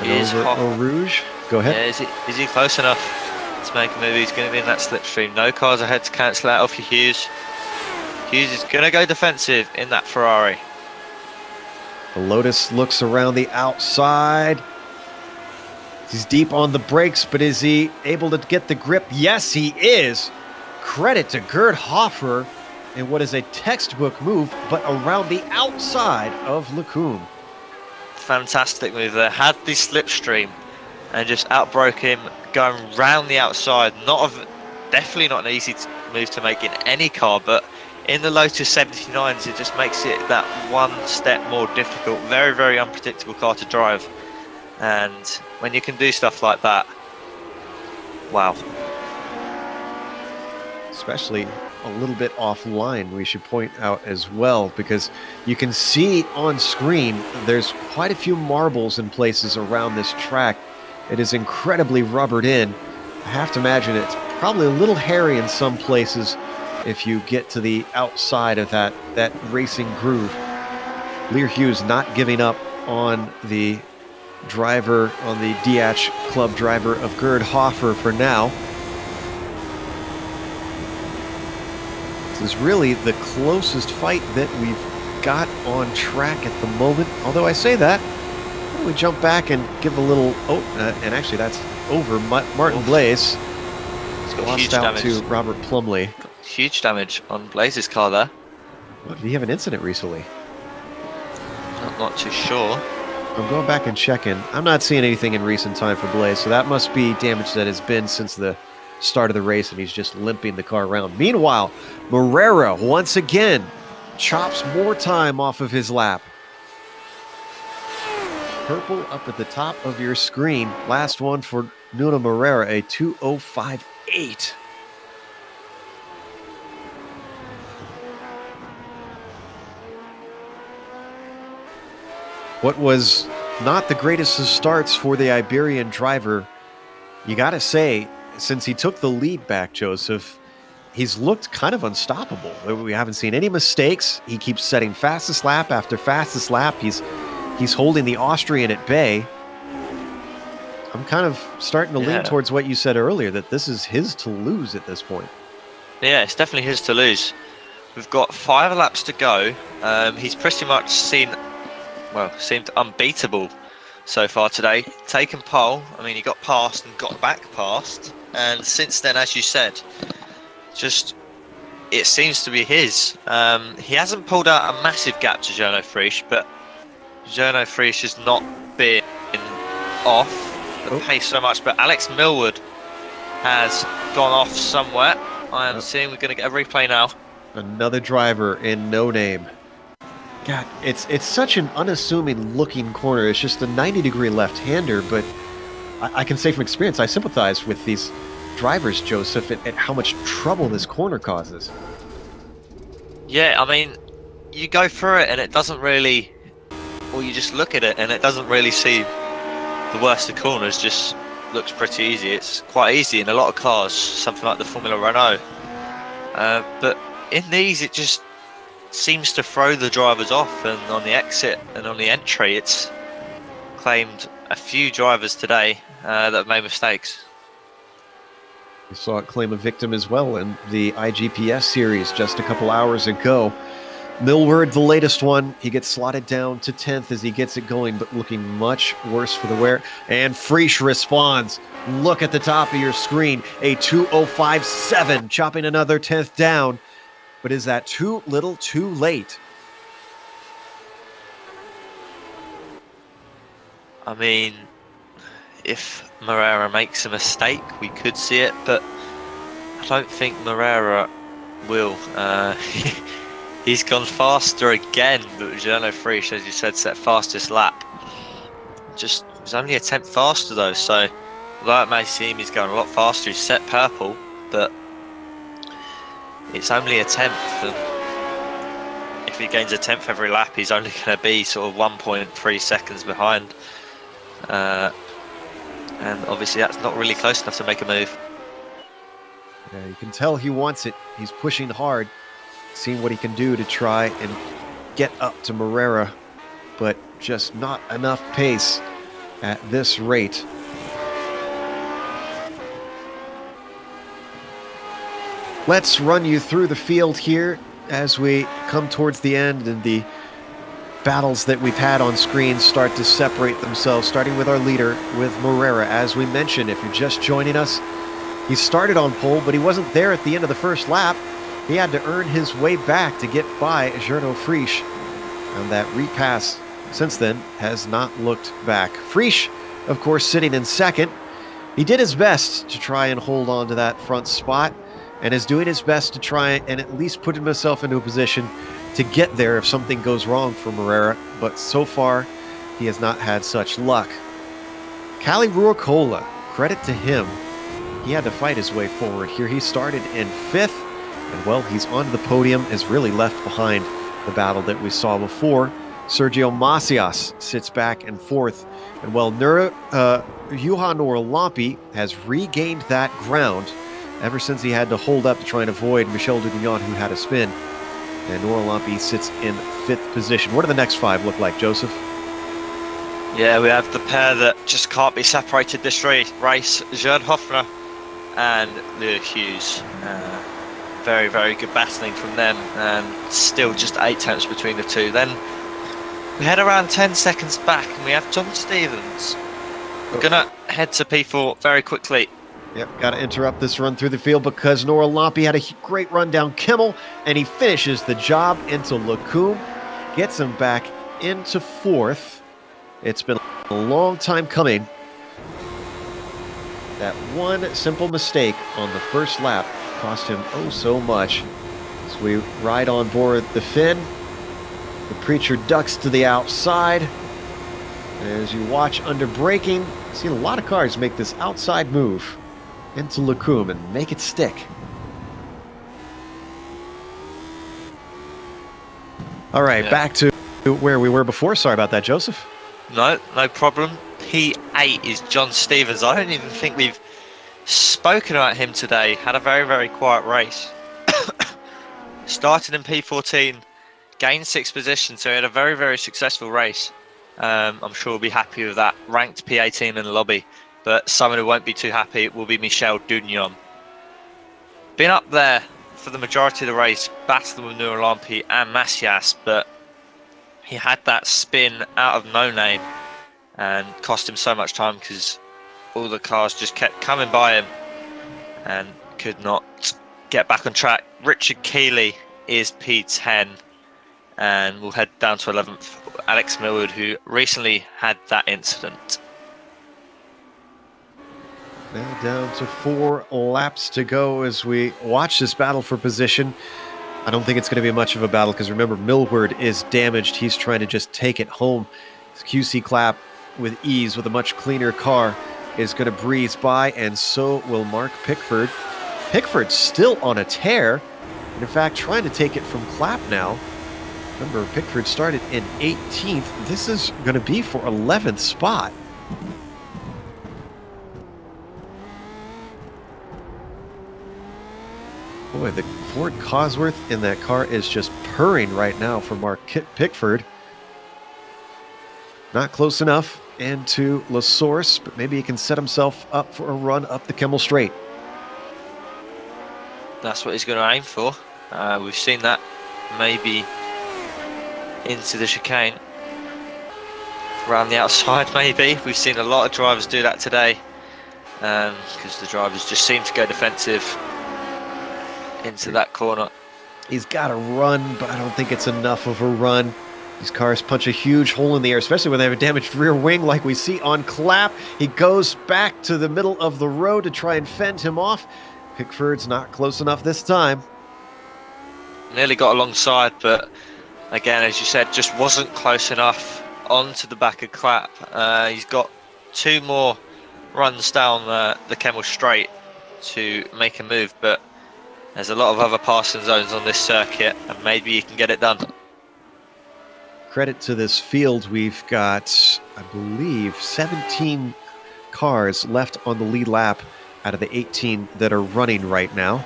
Is Eau Rouge. Go ahead. Yeah, is he close enough to make a move? He's going to be in that slipstream. No cars ahead to cancel out off your Hughes. Hughes is going to go defensive in that Ferrari. The Lotus looks around the outside. He's deep on the brakes, but is he able to get the grip? Yes, he is. Credit to Gerd Hoffer in what is a textbook move, but around the outside of Lecombe. Fantastic move there. Had the slipstream and just outbroke him going round the outside. Definitely not an easy move to make in any car, but in the Lotus 79s, it just makes it that one step more difficult. Very, very unpredictable car to drive. And when you can do stuff like that, wow. Especially a little bit offline, we should point out as well, because you can see on screen there's quite a few marbles in places around this track. It is incredibly rubbered in. I have to imagine it's probably a little hairy in some places if you get to the outside of that racing groove. Lear Hughes not giving up on the driver, on the DH club driver of Gerd Hoffer for now. This is really the closest fight that we've got on track at the moment. Although I say that, why don't we jump back and give a little... and actually that's over. Martin Blaise lost out to Robert Plumley. Huge damage on Blaise's car there. Did he have an incident recently? I'm not too sure. I'm going back and checking. I'm not seeing anything in recent time for Blaise, so that must be damage that has been since the start of the race, and he's just limping the car around. Meanwhile, Moreira once again chops more time off of his lap. Purple up at the top of your screen. Last one for Nuno Moreira, a 2:05.8. what was not the greatest of starts for the Iberian driver. You got to say, since he took the lead back, Joseph, he's looked kind of unstoppable. We haven't seen any mistakes. He keeps setting fastest lap after fastest lap. He's holding the Austrian at bay. I'm kind of starting to lean towards what you said earlier, that this is his to lose at this point. Yeah, it's definitely his to lose. We've got 5 laps to go. He's pretty much seemed unbeatable so far today. Taken pole. I mean, he got past and got back past. And since then, as you said, just it seems to be his. He hasn't pulled out a massive gap to Jono Frisch, but Jono Frisch has not been off the pace so much. But Alex Millward has gone off somewhere. I am seeing we're going to get a replay now. Another driver in no name. God, it's such an unassuming looking corner. It's just a 90-degree left-hander, but I can say from experience, I sympathize with these drivers, Joseph, at how much trouble this corner causes. Yeah, I mean, you go through it and it doesn't really, or you just look at it and it doesn't really seem the worst of corners, just looks pretty easy. It's quite easy in a lot of cars, something like the Formula Renault. But in these, it just seems to throw the drivers off, and on the exit and on the entry, it's claimed a few drivers today that have made mistakes. We saw it claim a victim as well in the IGPS series just a couple hours ago. Millward, the latest one, he gets slotted down to 10th as he gets it going, but looking much worse for the wear. And Frisch responds. Look at the top of your screen, a 2:05.7, chopping another 10th down. But is that too little, too late? I mean, if Moreira makes a mistake, we could see it, but I don't think Moreira will. He's gone faster again, but Jono Frisch, as you said, set fastest lap. Just it was only a 10th faster though, so although it may seem he's going a lot faster, he's set purple, but it's only a 10th, and if he gains a 10th every lap, he's only going to be sort of 1.3 seconds behind. And obviously that's not really close enough to make a move. Yeah, you can tell he wants it. He's pushing hard, seeing what he can do to try and get up to Moreira, but just not enough pace at this rate. Let's run you through the field here as we come towards the end and the battles that we've had on screen start to separate themselves, starting with our leader, with Moreira. As we mentioned, if you're just joining us, he started on pole, but he wasn't there at the end of the first lap. He had to earn his way back to get by Jono Frisch, and that repass since then has not looked back. Frisch, of course, sitting in second. He did his best to try and hold on to that front spot, and is doing his best to try and at least put himself into a position to get there if something goes wrong for Moreira, but so far he has not had such luck. Kalle Ruokola, credit to him. He had to fight his way forward here. He started in 5th, and well, he's on the podium, has really left behind the battle that we saw before. Sergio Macias sits back in 4th, and well, Juha Norlampi has regained that ground ever since he had to hold up to try and avoid Michel Dugagnon, who had a spin. And Norlampi sits in 5th position. What do the next 5 look like, Joseph? Yeah, we have the pair that just can't be separated this race. Jörn Hoffner and Leo Hughes. Very, very good battling from them. And still just 8 tenths between the two. Then we head around 10 seconds back and we have John Stevens. We're going to head to P4 very quickly. Yep, got to interrupt this run through the field because Norlampi had a great run down Kimmel, and he finishes the job into Lacombe, gets him back into 4th. It's been a long time coming. That one simple mistake on the first lap cost him oh so much. As we ride on board the Finn, the Preacher ducks to the outside. As you watch under braking, I've seen a lot of cars make this outside move into Lacombe and make it stick. All right, back to where we were before. Sorry about that, Joseph. No problem. P8 is John Stevens. I don't even think we've spoken about him today. Had a very, very quiet race. Started in P14, gained 6th position, so he had a very, very successful race. I'm sure we'll be happy with that. Ranked P18 in the lobby, but someone who won't be too happy will be Michel Dugnon. Been up there for the majority of the race, battling with Noor-Lampi and Macias, but he had that spin out of no name and cost him so much time because all the cars just kept coming by him and could not get back on track. Richard Keeley is P10 and we'll head down to 11th. Alex Millwood, who recently had that incident. Now down to 4 laps to go as we watch this battle for position. I don't think it's going to be much of a battle because remember, Millward is damaged. He's trying to just take it home. QC Clapp with ease with a much cleaner car is going to breeze by, and so will Mark Pickford. Pickford's still on a tear, and in fact trying to take it from Clapp now. Remember, Pickford started in 18th. This is going to be for 11th spot. Boy, the Ford Cosworth in that car is just purring right now for Mark Pickford. Not close enough into La Source, but maybe he can set himself up for a run up the Kemmel Straight. That's what he's going to aim for. We've seen that maybe into the chicane. Around the outside maybe. We've seen a lot of drivers do that today because the drivers just seem to go defensive into that corner. He's got a run, but I don't think it's enough of a run. These cars punch a huge hole in the air, especially when they have a damaged rear wing like we see on Clapp. He goes back to the middle of the road to try and fend him off. Pickford's not close enough this time. Nearly got alongside, but again, as you said, just wasn't close enough onto the back of Clapp. He's got 2 more runs down the Kemmel Straight to make a move, but there's a lot of other passing zones on this circuit, and maybe he can get it done. Credit to this field. We've got, I believe, 17 cars left on the lead lap out of the 18 that are running right now.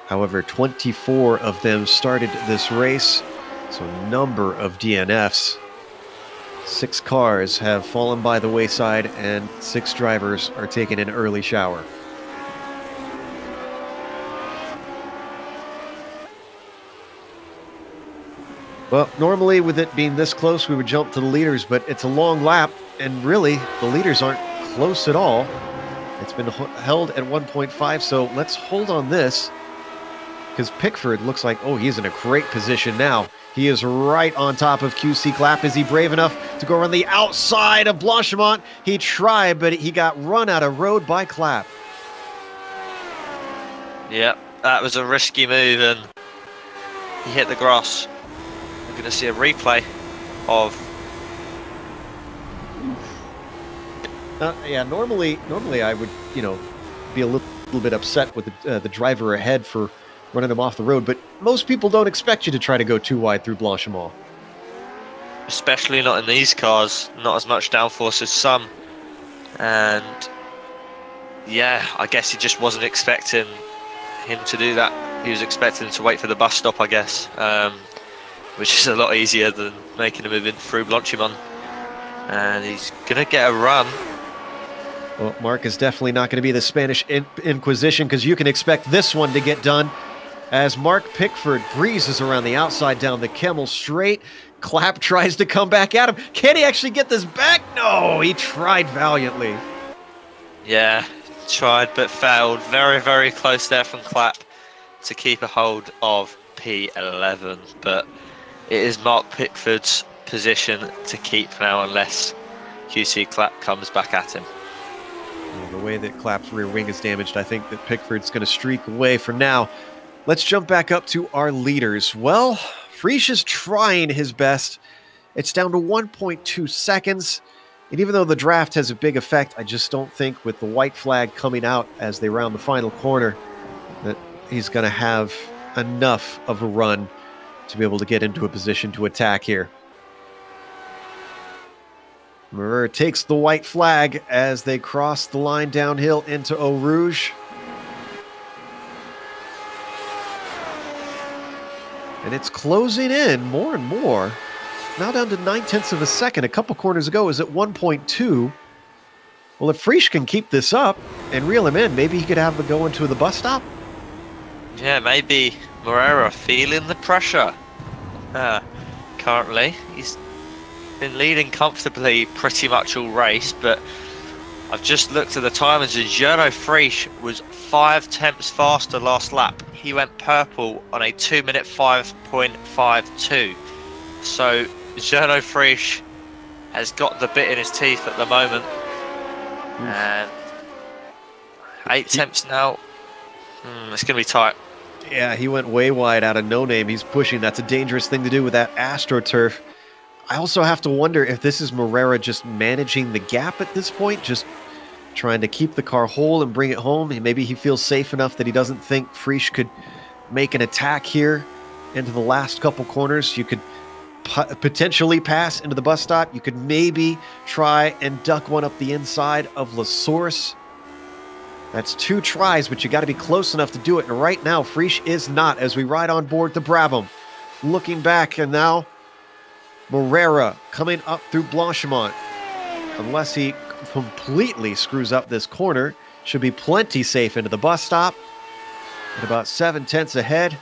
However, 24 of them started this race, so a number of DNFs. 6 cars have fallen by the wayside, and 6 drivers are taking an early shower. Well, normally with it being this close, we would jump to the leaders, but it's a long lap, and really, the leaders aren't close at all. It's been held at 1.5, so let's hold on this, because Pickford looks like, oh, he's in a great position now. He is right on top of QC Clapp. Is he brave enough to go around the outside of Blanchimont? He tried, but he got run out of road by Clapp. Yeah, that was a risky move, and he hit the grass. We're going to see a replay of... Yeah, normally I would, be a little bit upset with the driver ahead for running him off the road, but most people don't expect you to try to go too wide through Blanchimont. Especially not in these cars, not as much downforce as some. And yeah, I guess he just wasn't expecting him to do that. He was expecting to wait for the bus stop, I guess, which is a lot easier than making a move in through Blanchimont. And he's going to get a run. Well, Mark is definitely not going to be the Spanish Inquisition, because you can expect this one to get done as Mark Pickford breezes around the outside down the Kemmel Straight. Clapp tries to come back at him. Can he actually get this back? No, he tried valiantly. Yeah, tried but failed. Very, very close there from Clapp to keep a hold of P11. But it is Mark Pickford's position to keep now unless QC Clapp comes back at him. Well, the way that Clapp's rear wing is damaged, I think that Pickford's going to streak away for now. Let's jump back up to our leaders. Well, Frisch is trying his best. It's down to 1.2 seconds. And even though the draft has a big effect, I just don't think with the white flag coming out as they round the final corner that he's going to have enough of a run to be able to get into a position to attack here. Moreira takes the white flag as they cross the line downhill into Eau Rouge. And it's closing in more and more. It's now down to 9/10 of a second. A couple corners ago it was at 1.2. Well, if Prix can keep this up and reel him in, maybe he could have a go into the bus stop. Yeah, maybe Moreira feeling the pressure. Currently, he's been leading comfortably pretty much all race, but I've just looked at the timers and Gernot Prix was 5/10 faster last lap. He went purple on a 2-minute 5.52. So Gernot Prix has got the bit in his teeth at the moment. And 8/10 now. It's going to be tight. Yeah, he went way wide out of no name. He's pushing. That's a dangerous thing to do with that AstroTurf. I also have to wonder if this is Moreira just managing the gap at this point, just trying to keep the car whole and bring it home. And maybe he feels safe enough that he doesn't think Prix could make an attack here into the last couple corners. You could potentially pass into the bus stop. You could maybe try and duck one up the inside of La Source. That's 2 tries, but you got to be close enough to do it. And right now, Prix is not as we ride on board the Brabham. Looking back, and now Moreira coming up through Blanchimont. Unless he completely screws up this corner, should be plenty safe into the bus stop. At about 7/10 ahead.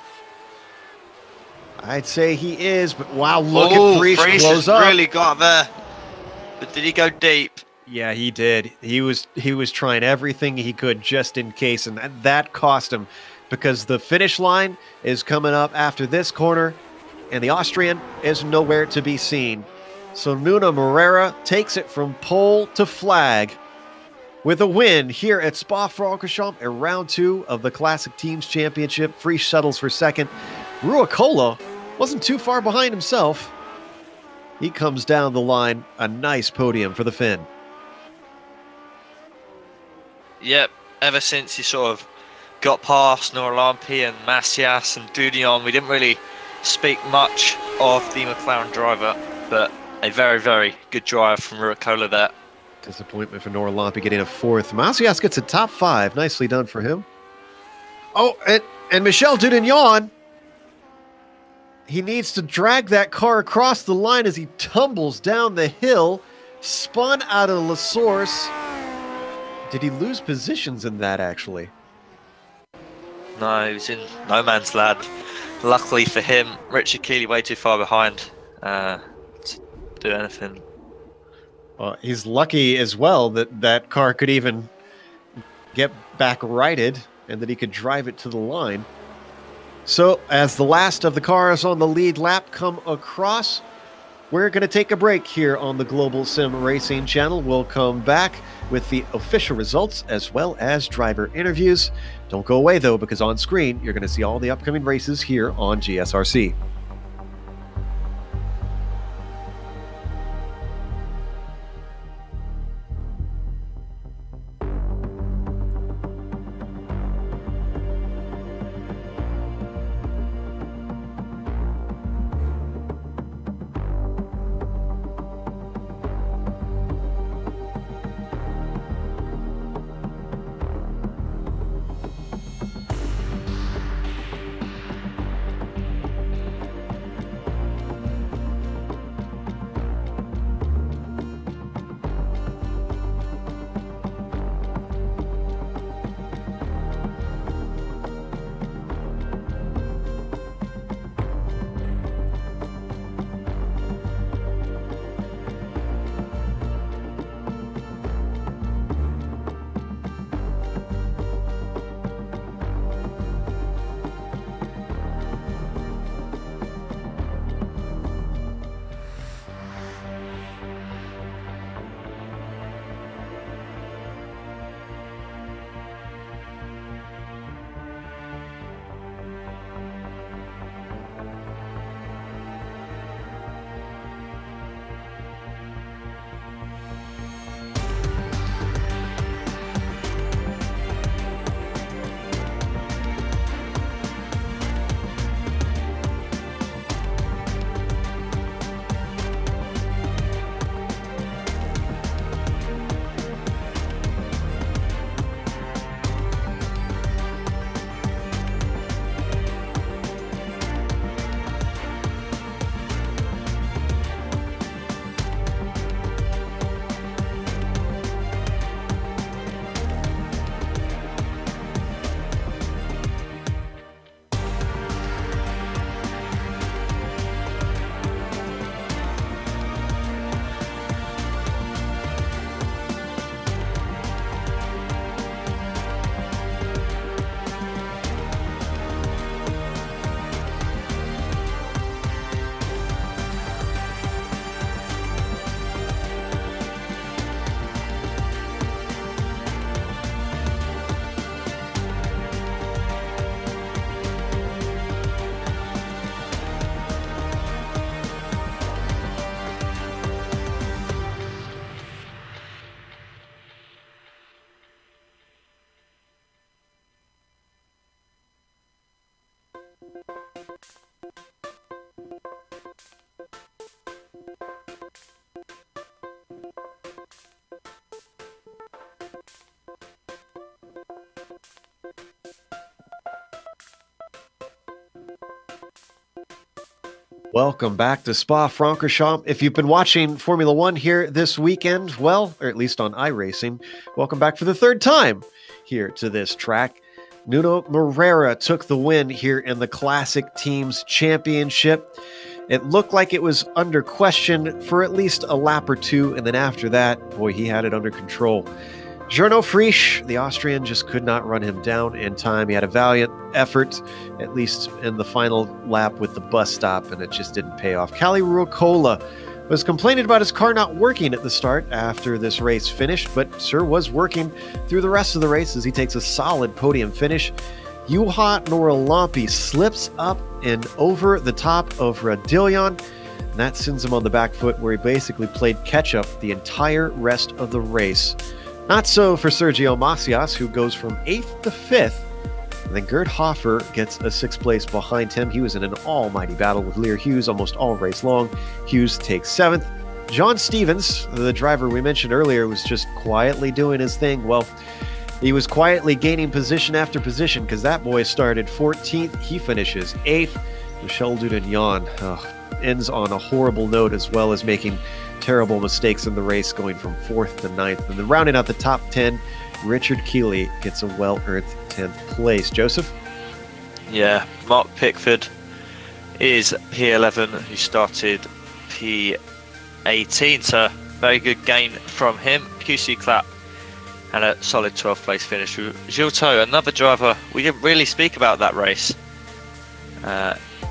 I'd say he is, but wow, look at Prix close up. Really got there. But did he go deep? Yeah, he did. He was trying everything he could just in case, and that cost him, because the finish line is coming up after this corner, and the Austrian is nowhere to be seen. So Nuno Moreira takes it from pole to flag with a win here at Spa-Francorchamps in round 2 of the Classic Teams Championship. Prix settles for second. Ruocola wasn't too far behind himself. He comes down the line. A nice podium for the Finn. Yep, ever since he sort of got past Noralampi and Macias and Dudion, we didn't really speak much of the McLaren driver, but a very, very good drive from Ruocola there. Disappointment for Noralampi getting a 4th. Macias gets a top 5. Nicely done for him. Oh, and Michel Dudignon, he needs to drag that car across the line as he tumbles down the hill, spun out of La Source. Did he lose positions in that, actually? No, he was in no man's land. Luckily for him, Richard Keeley way too far behind to do anything. Well, he's lucky as well that that car could even get back righted and that he could drive it to the line. So, as the last of the cars on the lead lap come across, we're going to take a break here on the Global Sim Racing Channel. We'll come back with the official results as well as driver interviews. Don't go away, though, because on screen, you're going to see all the upcoming races here on GSRC. Welcome back to Spa-Francorchamps. If you've been watching Formula One here this weekend, well, or at least on iRacing, welcome back for the third time here to this track. Nuno Moreira took the win here in the Classic Teams Championship. It looked like it was under question for at least a lap or two, and then after that, boy, he had it under control. Gernot Frisch, the Austrian, just could not run him down in time. He had a valiant effort, at least in the final lap with the bus stop, and it just didn't pay off. Kalle Ruokola was complaining about his car not working at the start after this race finished, but sure was working through the rest of the race as he takes a solid podium finish. Juha Norlampi slips up and over the top of Radillion, and that sends him on the back foot where he basically played catch-up the entire rest of the race. Not so for Sergio Macias, who goes from 8th to 5th, and then Gerd Hoffer gets a 6th place behind him. He was in an almighty battle with Lear Hughes almost all race long. Hughes takes 7th. John Stevens, the driver we mentioned earlier, was just quietly doing his thing. Well, he was quietly gaining position after position because that boy started 14th. He finishes 8th. Michel Dudagnan ends on a horrible note, as well as making terrible mistakes in the race, going from 4th to 9th. And then rounding out the top 10, Richard Keeley gets a well-earned 10th place. Joseph? Yeah, Mark Pickford is P11, who started P18, so very good gain from him. QC clap and a solid 12th place finish. Gilto, another driver, we didn't really speak about that race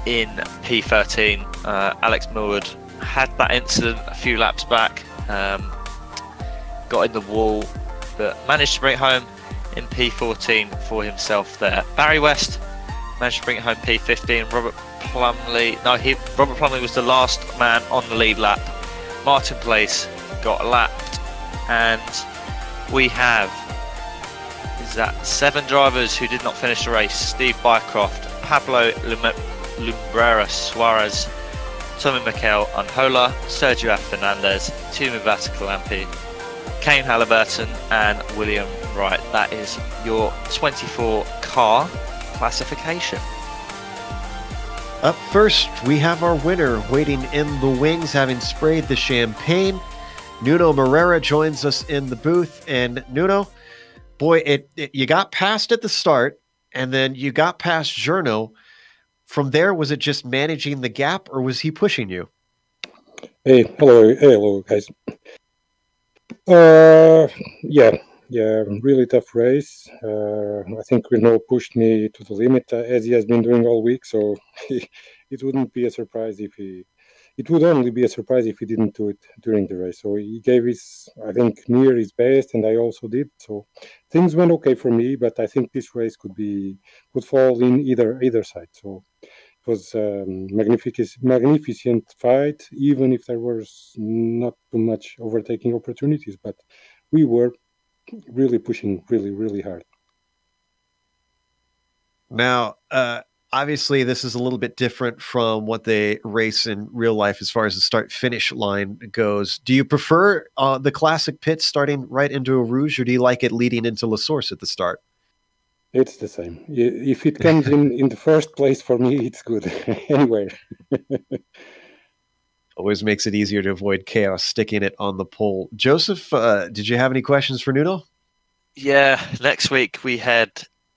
in P13. Alex Millward had that incident a few laps back, got in the wall, but managed to bring it home in P14 for himself there. Barry West managed to bring it home P15. Robert Plumley was the last man on the lead lap. Martin Place got lapped, and we have 7 drivers who did not finish the race. Steve Bycroft, Pablo Lumbrera Suarez, Tommy Mikel Anhola, Sergio F. Fernandez, Tumi Vatacalampi, Kane Halliburton and William Wright. That is your 24 car classification. Up first, we have our winner waiting in the wings, having sprayed the champagne. Nuno Moreira joins us in the booth. And Nuno, boy, you got past at the start, and then you got past Gernot. From there, was it just managing the gap, or was he pushing you? Hello, guys. Yeah, really tough race. I think Renault pushed me to the limit, as he has been doing all week. So it wouldn't be a surprise if it would only be a surprise if he didn't do it during the race. So he gave near his best, and I also did. So things went okay for me, but I think this race could fall in either side. So it was a magnificent fight, even if there was not too much overtaking opportunities, but we were really pushing really hard. Now, obviously, this is a little bit different from what they race in real life as far as the start-finish line goes. Do you prefer the classic pit starting right into a Rouge, or do you like it leading into La Source at the start? It's the same. If it comes in the first place, for me, it's good. Anywhere. Always makes it easier to avoid chaos sticking it on the pole. Joseph, did you have any questions for Nuno? Yeah, next week we head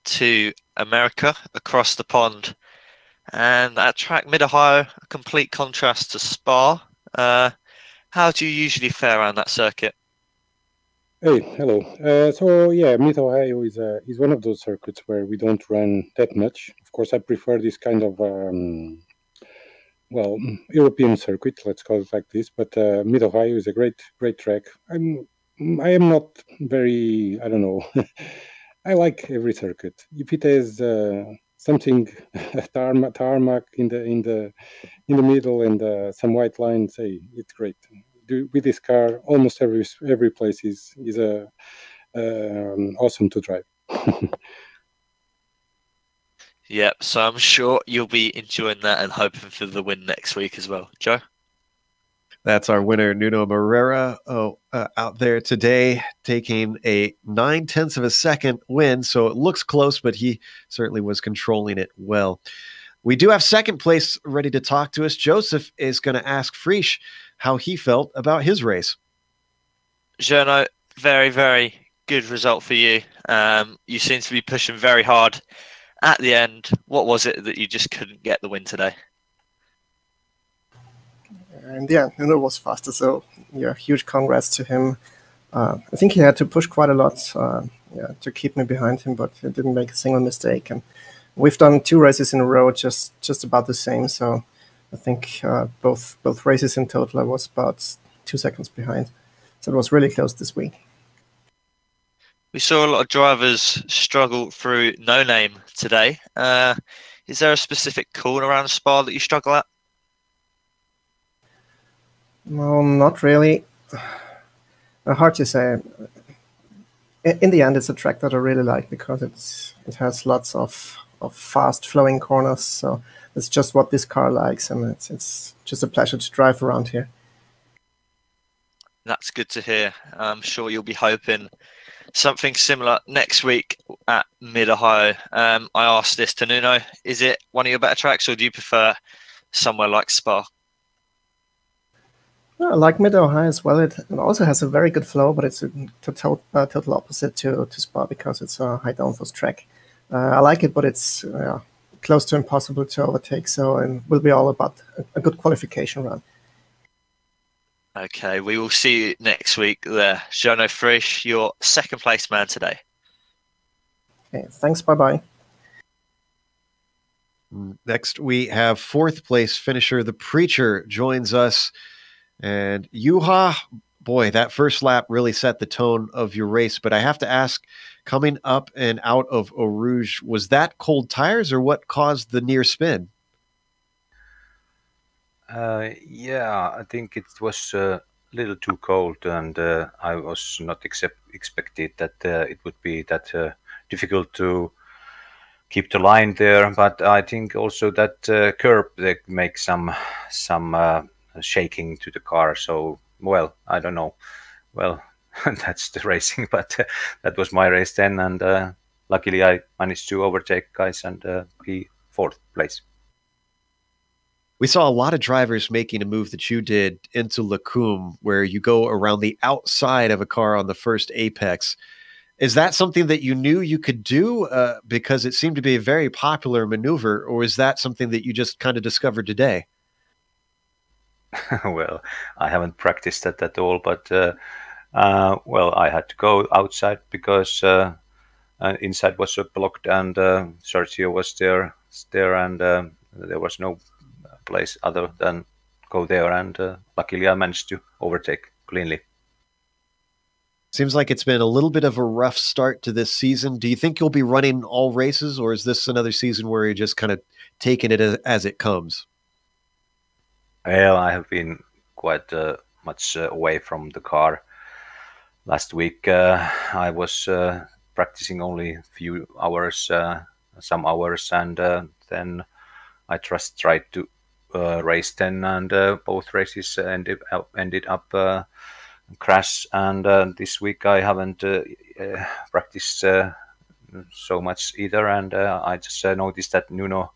to America, across the pond, and at track Mid-Ohio, a complete contrast to Spa. How do you usually fare around that circuit? Hey, hello. So yeah, Mid-Ohio is one of those circuits where we don't run that much. Of course, I prefer this kind of European circuit, let's call it like this. But Mid-Ohio is a great track. I am not very, I don't know. I like every circuit. If it has something tarmac in the middle and some white lines, hey, it's great. With this car, almost every place is awesome to drive. Yep, so I'm sure you'll be enjoying that and hoping for the win next week as well. Joe? That's our winner, Nuno Moreira, out there today, taking a 9/10 of a second win. So it looks close, but he certainly was controlling it well. We do have second place ready to talk to us. Joseph is going to ask Frisch how he felt about his race. Jono, very, very good result for you. You seem to be pushing very hard at the end. What was it that you just couldn't get the win today? And yeah, Nuno was faster, so yeah, huge congrats to him. I think he had to push quite a lot to keep me behind him, but he didn't make a single mistake. And we've done 2 races in a row, just about the same. So I think both races in total I was about 2 seconds behind. So it was really close this week. We saw a lot of drivers struggle through No Name today. Is there a specific corner around Spa that you struggle at? No, not really. Hard to say. In the end, it's a track that I really like because it has lots of fast flowing corners. So it's just what this car likes, and it's just a pleasure to drive around here. That's good to hear. I'm sure you'll be hoping something similar next week at Mid-Ohio. I asked this to Nuno. Is it one of your better tracks, or do you prefer somewhere like Spa? I like Mid-Ohio as well. It also has a very good flow, but it's a total opposite to Spa because it's a high downforce track. I like it, but it's close to impossible to overtake, so it will be all about a good qualification run. Okay, we will see you next week there. Jono Frisch, your second place man today. Okay, thanks, bye-bye. Next, we have fourth place finisher, the Preacher, joins us. And Juha, boy, that first lap really set the tone of your race. But I have to ask, coming up and out of Eau Rouge, was that cold tires or what caused the near spin? Yeah, I think it was a little too cold, and I was not expected that it would be that difficult to keep the line there. But I think also that curb they make some shaking to the car. So, well, I don't know. Well, that's the racing, but that was my race then, and luckily I managed to overtake guys and be fourth place. We saw a lot of drivers making a move that you did into Lacombe, where you go around the outside of a car on the first apex. Is that something that you knew you could do because it seemed to be a very popular maneuver, or is that something that you just kind of discovered today? Well, I haven't practiced that at all, but well, I had to go outside because inside was blocked, and Sergio was there, and there was no place other than go there, and luckily I managed to overtake cleanly. Seems like it's been a little bit of a rough start to this season. Do you think you'll be running all races, or is this another season where you're just kind of taking it as it comes? Well, I have been quite much away from the car. Last week I was practicing only a few hours, some hours, and then I just tried to race 10, and both races ended up crash. And this week I haven't practiced so much either, and I just noticed that Nuno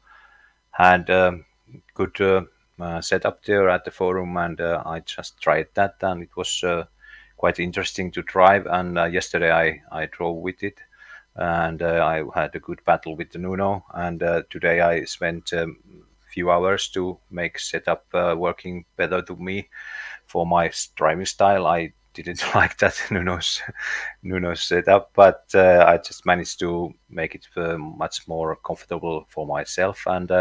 had good setup there at the forum, and I just tried that, and it was quite interesting to drive. And yesterday I drove with it, and I had a good battle with the Nuno, and today I spent few hours to make setup working better to me for my driving style. I didn't like that Nuno's setup, but I just managed to make it much more comfortable for myself, and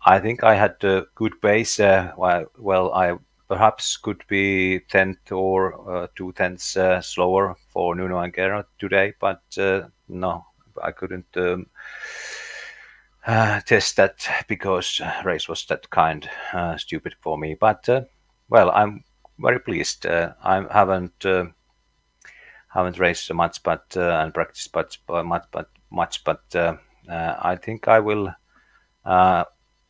I think I had a good base. Well, I perhaps could be 10th or 2/10 slower for Nuno and Gerard today, but no, I couldn't test that because race was that kind stupid for me. But well, I'm very pleased. I haven't raced so much, but and practiced much, but I think I will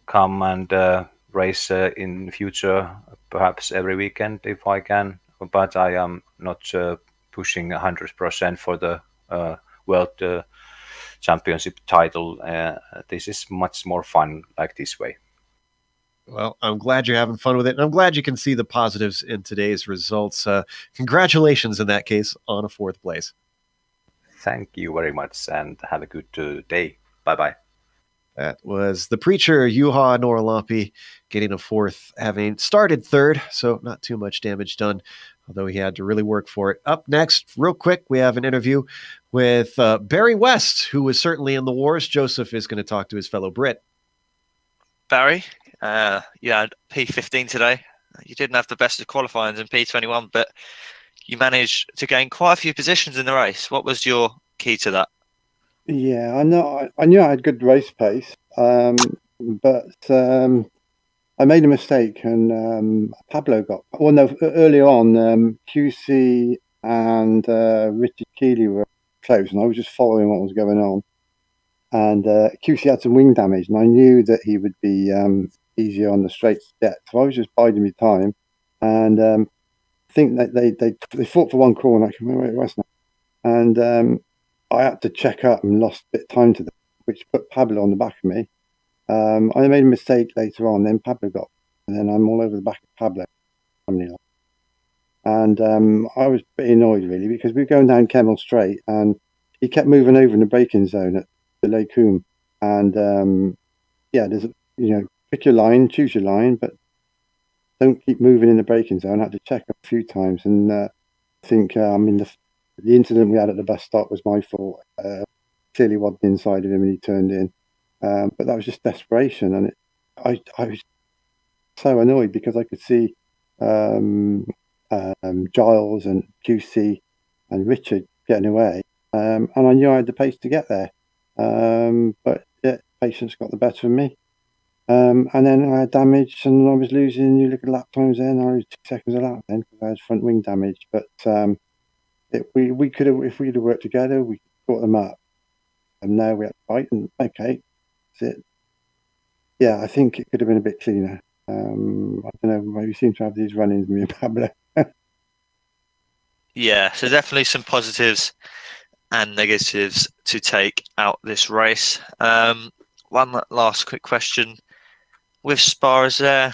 come and race in future, perhaps every weekend if I can. But I am not pushing 100% for the World Championship title. This is much more fun like this way. Well, I'm glad you're having fun with it, and I'm glad you can see the positives in today's results. Congratulations in that case on a 4th place. Thank you very much, and have a good day. Bye-bye. That was the preacher, Juha Norlampi, getting a 4th, having started 3rd, so not too much damage done, although he had to really work for it. Up next, real quick, we have an interview with Barry West, who was certainly in the wars. Joseph is going to talk to his fellow Brit. Barry, you had P15 today. You didn't have the best of qualifying in P21, but you managed to gain quite a few positions in the race. What was your key to that? Yeah, I knew I had good race pace, but I made a mistake, and Pablo got. Well, no, earlier on, QC and Richard Keeley were close, and I was just following what was going on. And QC had some wing damage, and I knew that he would be easier on the straights to get, so I was just biding my time. And I think that they fought for one corner. I can remember where it was now, and I had to check up and lost a bit of time to them, which put Pablo on the back of me. I made a mistake later on, then Pablo got, and then I'm all over the back of Pablo. And I was pretty annoyed, really, because we were going down Kemmel Straight, and he kept moving over in the braking zone at the Lake Coombe. And yeah, there's pick your line, choose your line, but don't keep moving in the braking zone. I had to check a few times, and I think the incident we had at the bus stop was my fault. Clearly wasn't inside of him, and he turned in. But that was just desperation, and I was so annoyed because I could see Giles and QC and Richard getting away, and I knew I had the pace to get there. But yeah, patience got the better of me. And then I had damage, and I was losing. You look at lap times then, I was 2 seconds a lap then because I had front wing damage. But we could have, if we'd have worked together, we caught them up. And now we had to fight, and okay, that's it. Yeah, I think it could have been a bit cleaner. I don't know, maybe seem to have these run-ins with me and Pablo. Yeah, so definitely some positives and negatives to take out this race. One last quick question. With Spa, is there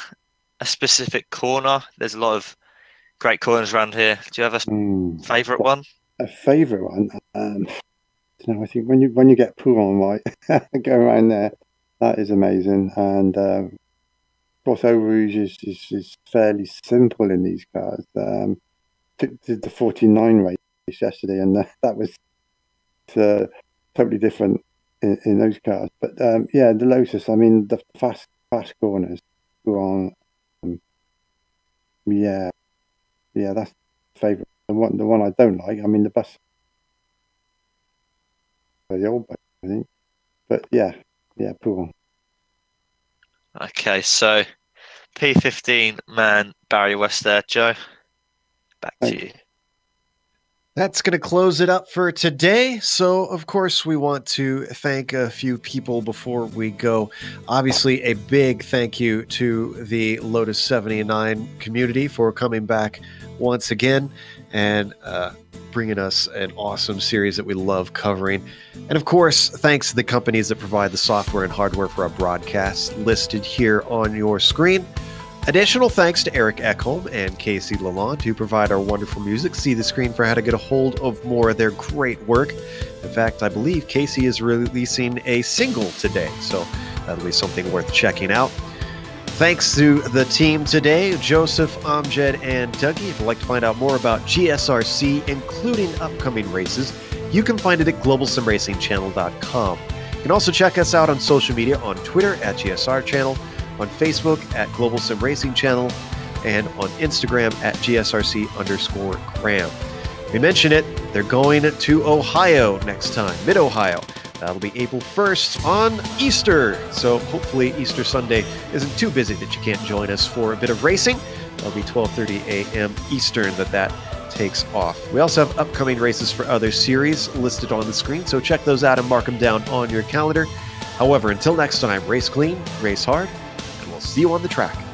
a specific corner? There's a lot of great corners around here. Do you have a favourite one? A favourite one? I think when you get Pouron right, go around there, that is amazing. And crossover rouge is fairly simple in these cars. Did the 49 race yesterday, and that was totally different in those cars. But yeah, the Lotus, I mean, the fast corners go on. Yeah, that's the favourite. The one I don't like, I mean, the bus, the old bus, I think. But yeah, Pouron. Okay, so P15 man Barry West there. Joe, back to you. That's going to close it up for today. So, of course, we want to thank a few people before we go. Obviously, a big thank you to the Lotus 79 community for coming back once again and bringing us an awesome series that we love covering. And, of course, thanks to the companies that provide the software and hardware for our broadcasts listed here on your screen. Additional thanks to Eric Ekholm and Casey Lalonde, who provide our wonderful music. See the screen for how to get a hold of more of their great work. In fact, I believe Casey is releasing a single today, so that'll be something worth checking out. Thanks to the team today, Joseph, Amjad, and Dougie. If you'd like to find out more about GSRC, including upcoming races, you can find it at globalsimracingchannel.com. You can also check us out on social media on Twitter at GSR Channel, on Facebook at Global Sim Racing Channel, and on Instagram at GSRC_Cram. We mentioned it, they're going to Ohio next time, Mid-Ohio. That'll be April 1st on Easter. So hopefully Easter Sunday isn't too busy that you can't join us for a bit of racing. That'll be 12:30 a.m. Eastern that takes off. We also have upcoming races for other series listed on the screen, so check those out and mark them down on your calendar. However, until next time, race clean, race hard, and we'll see you on the track.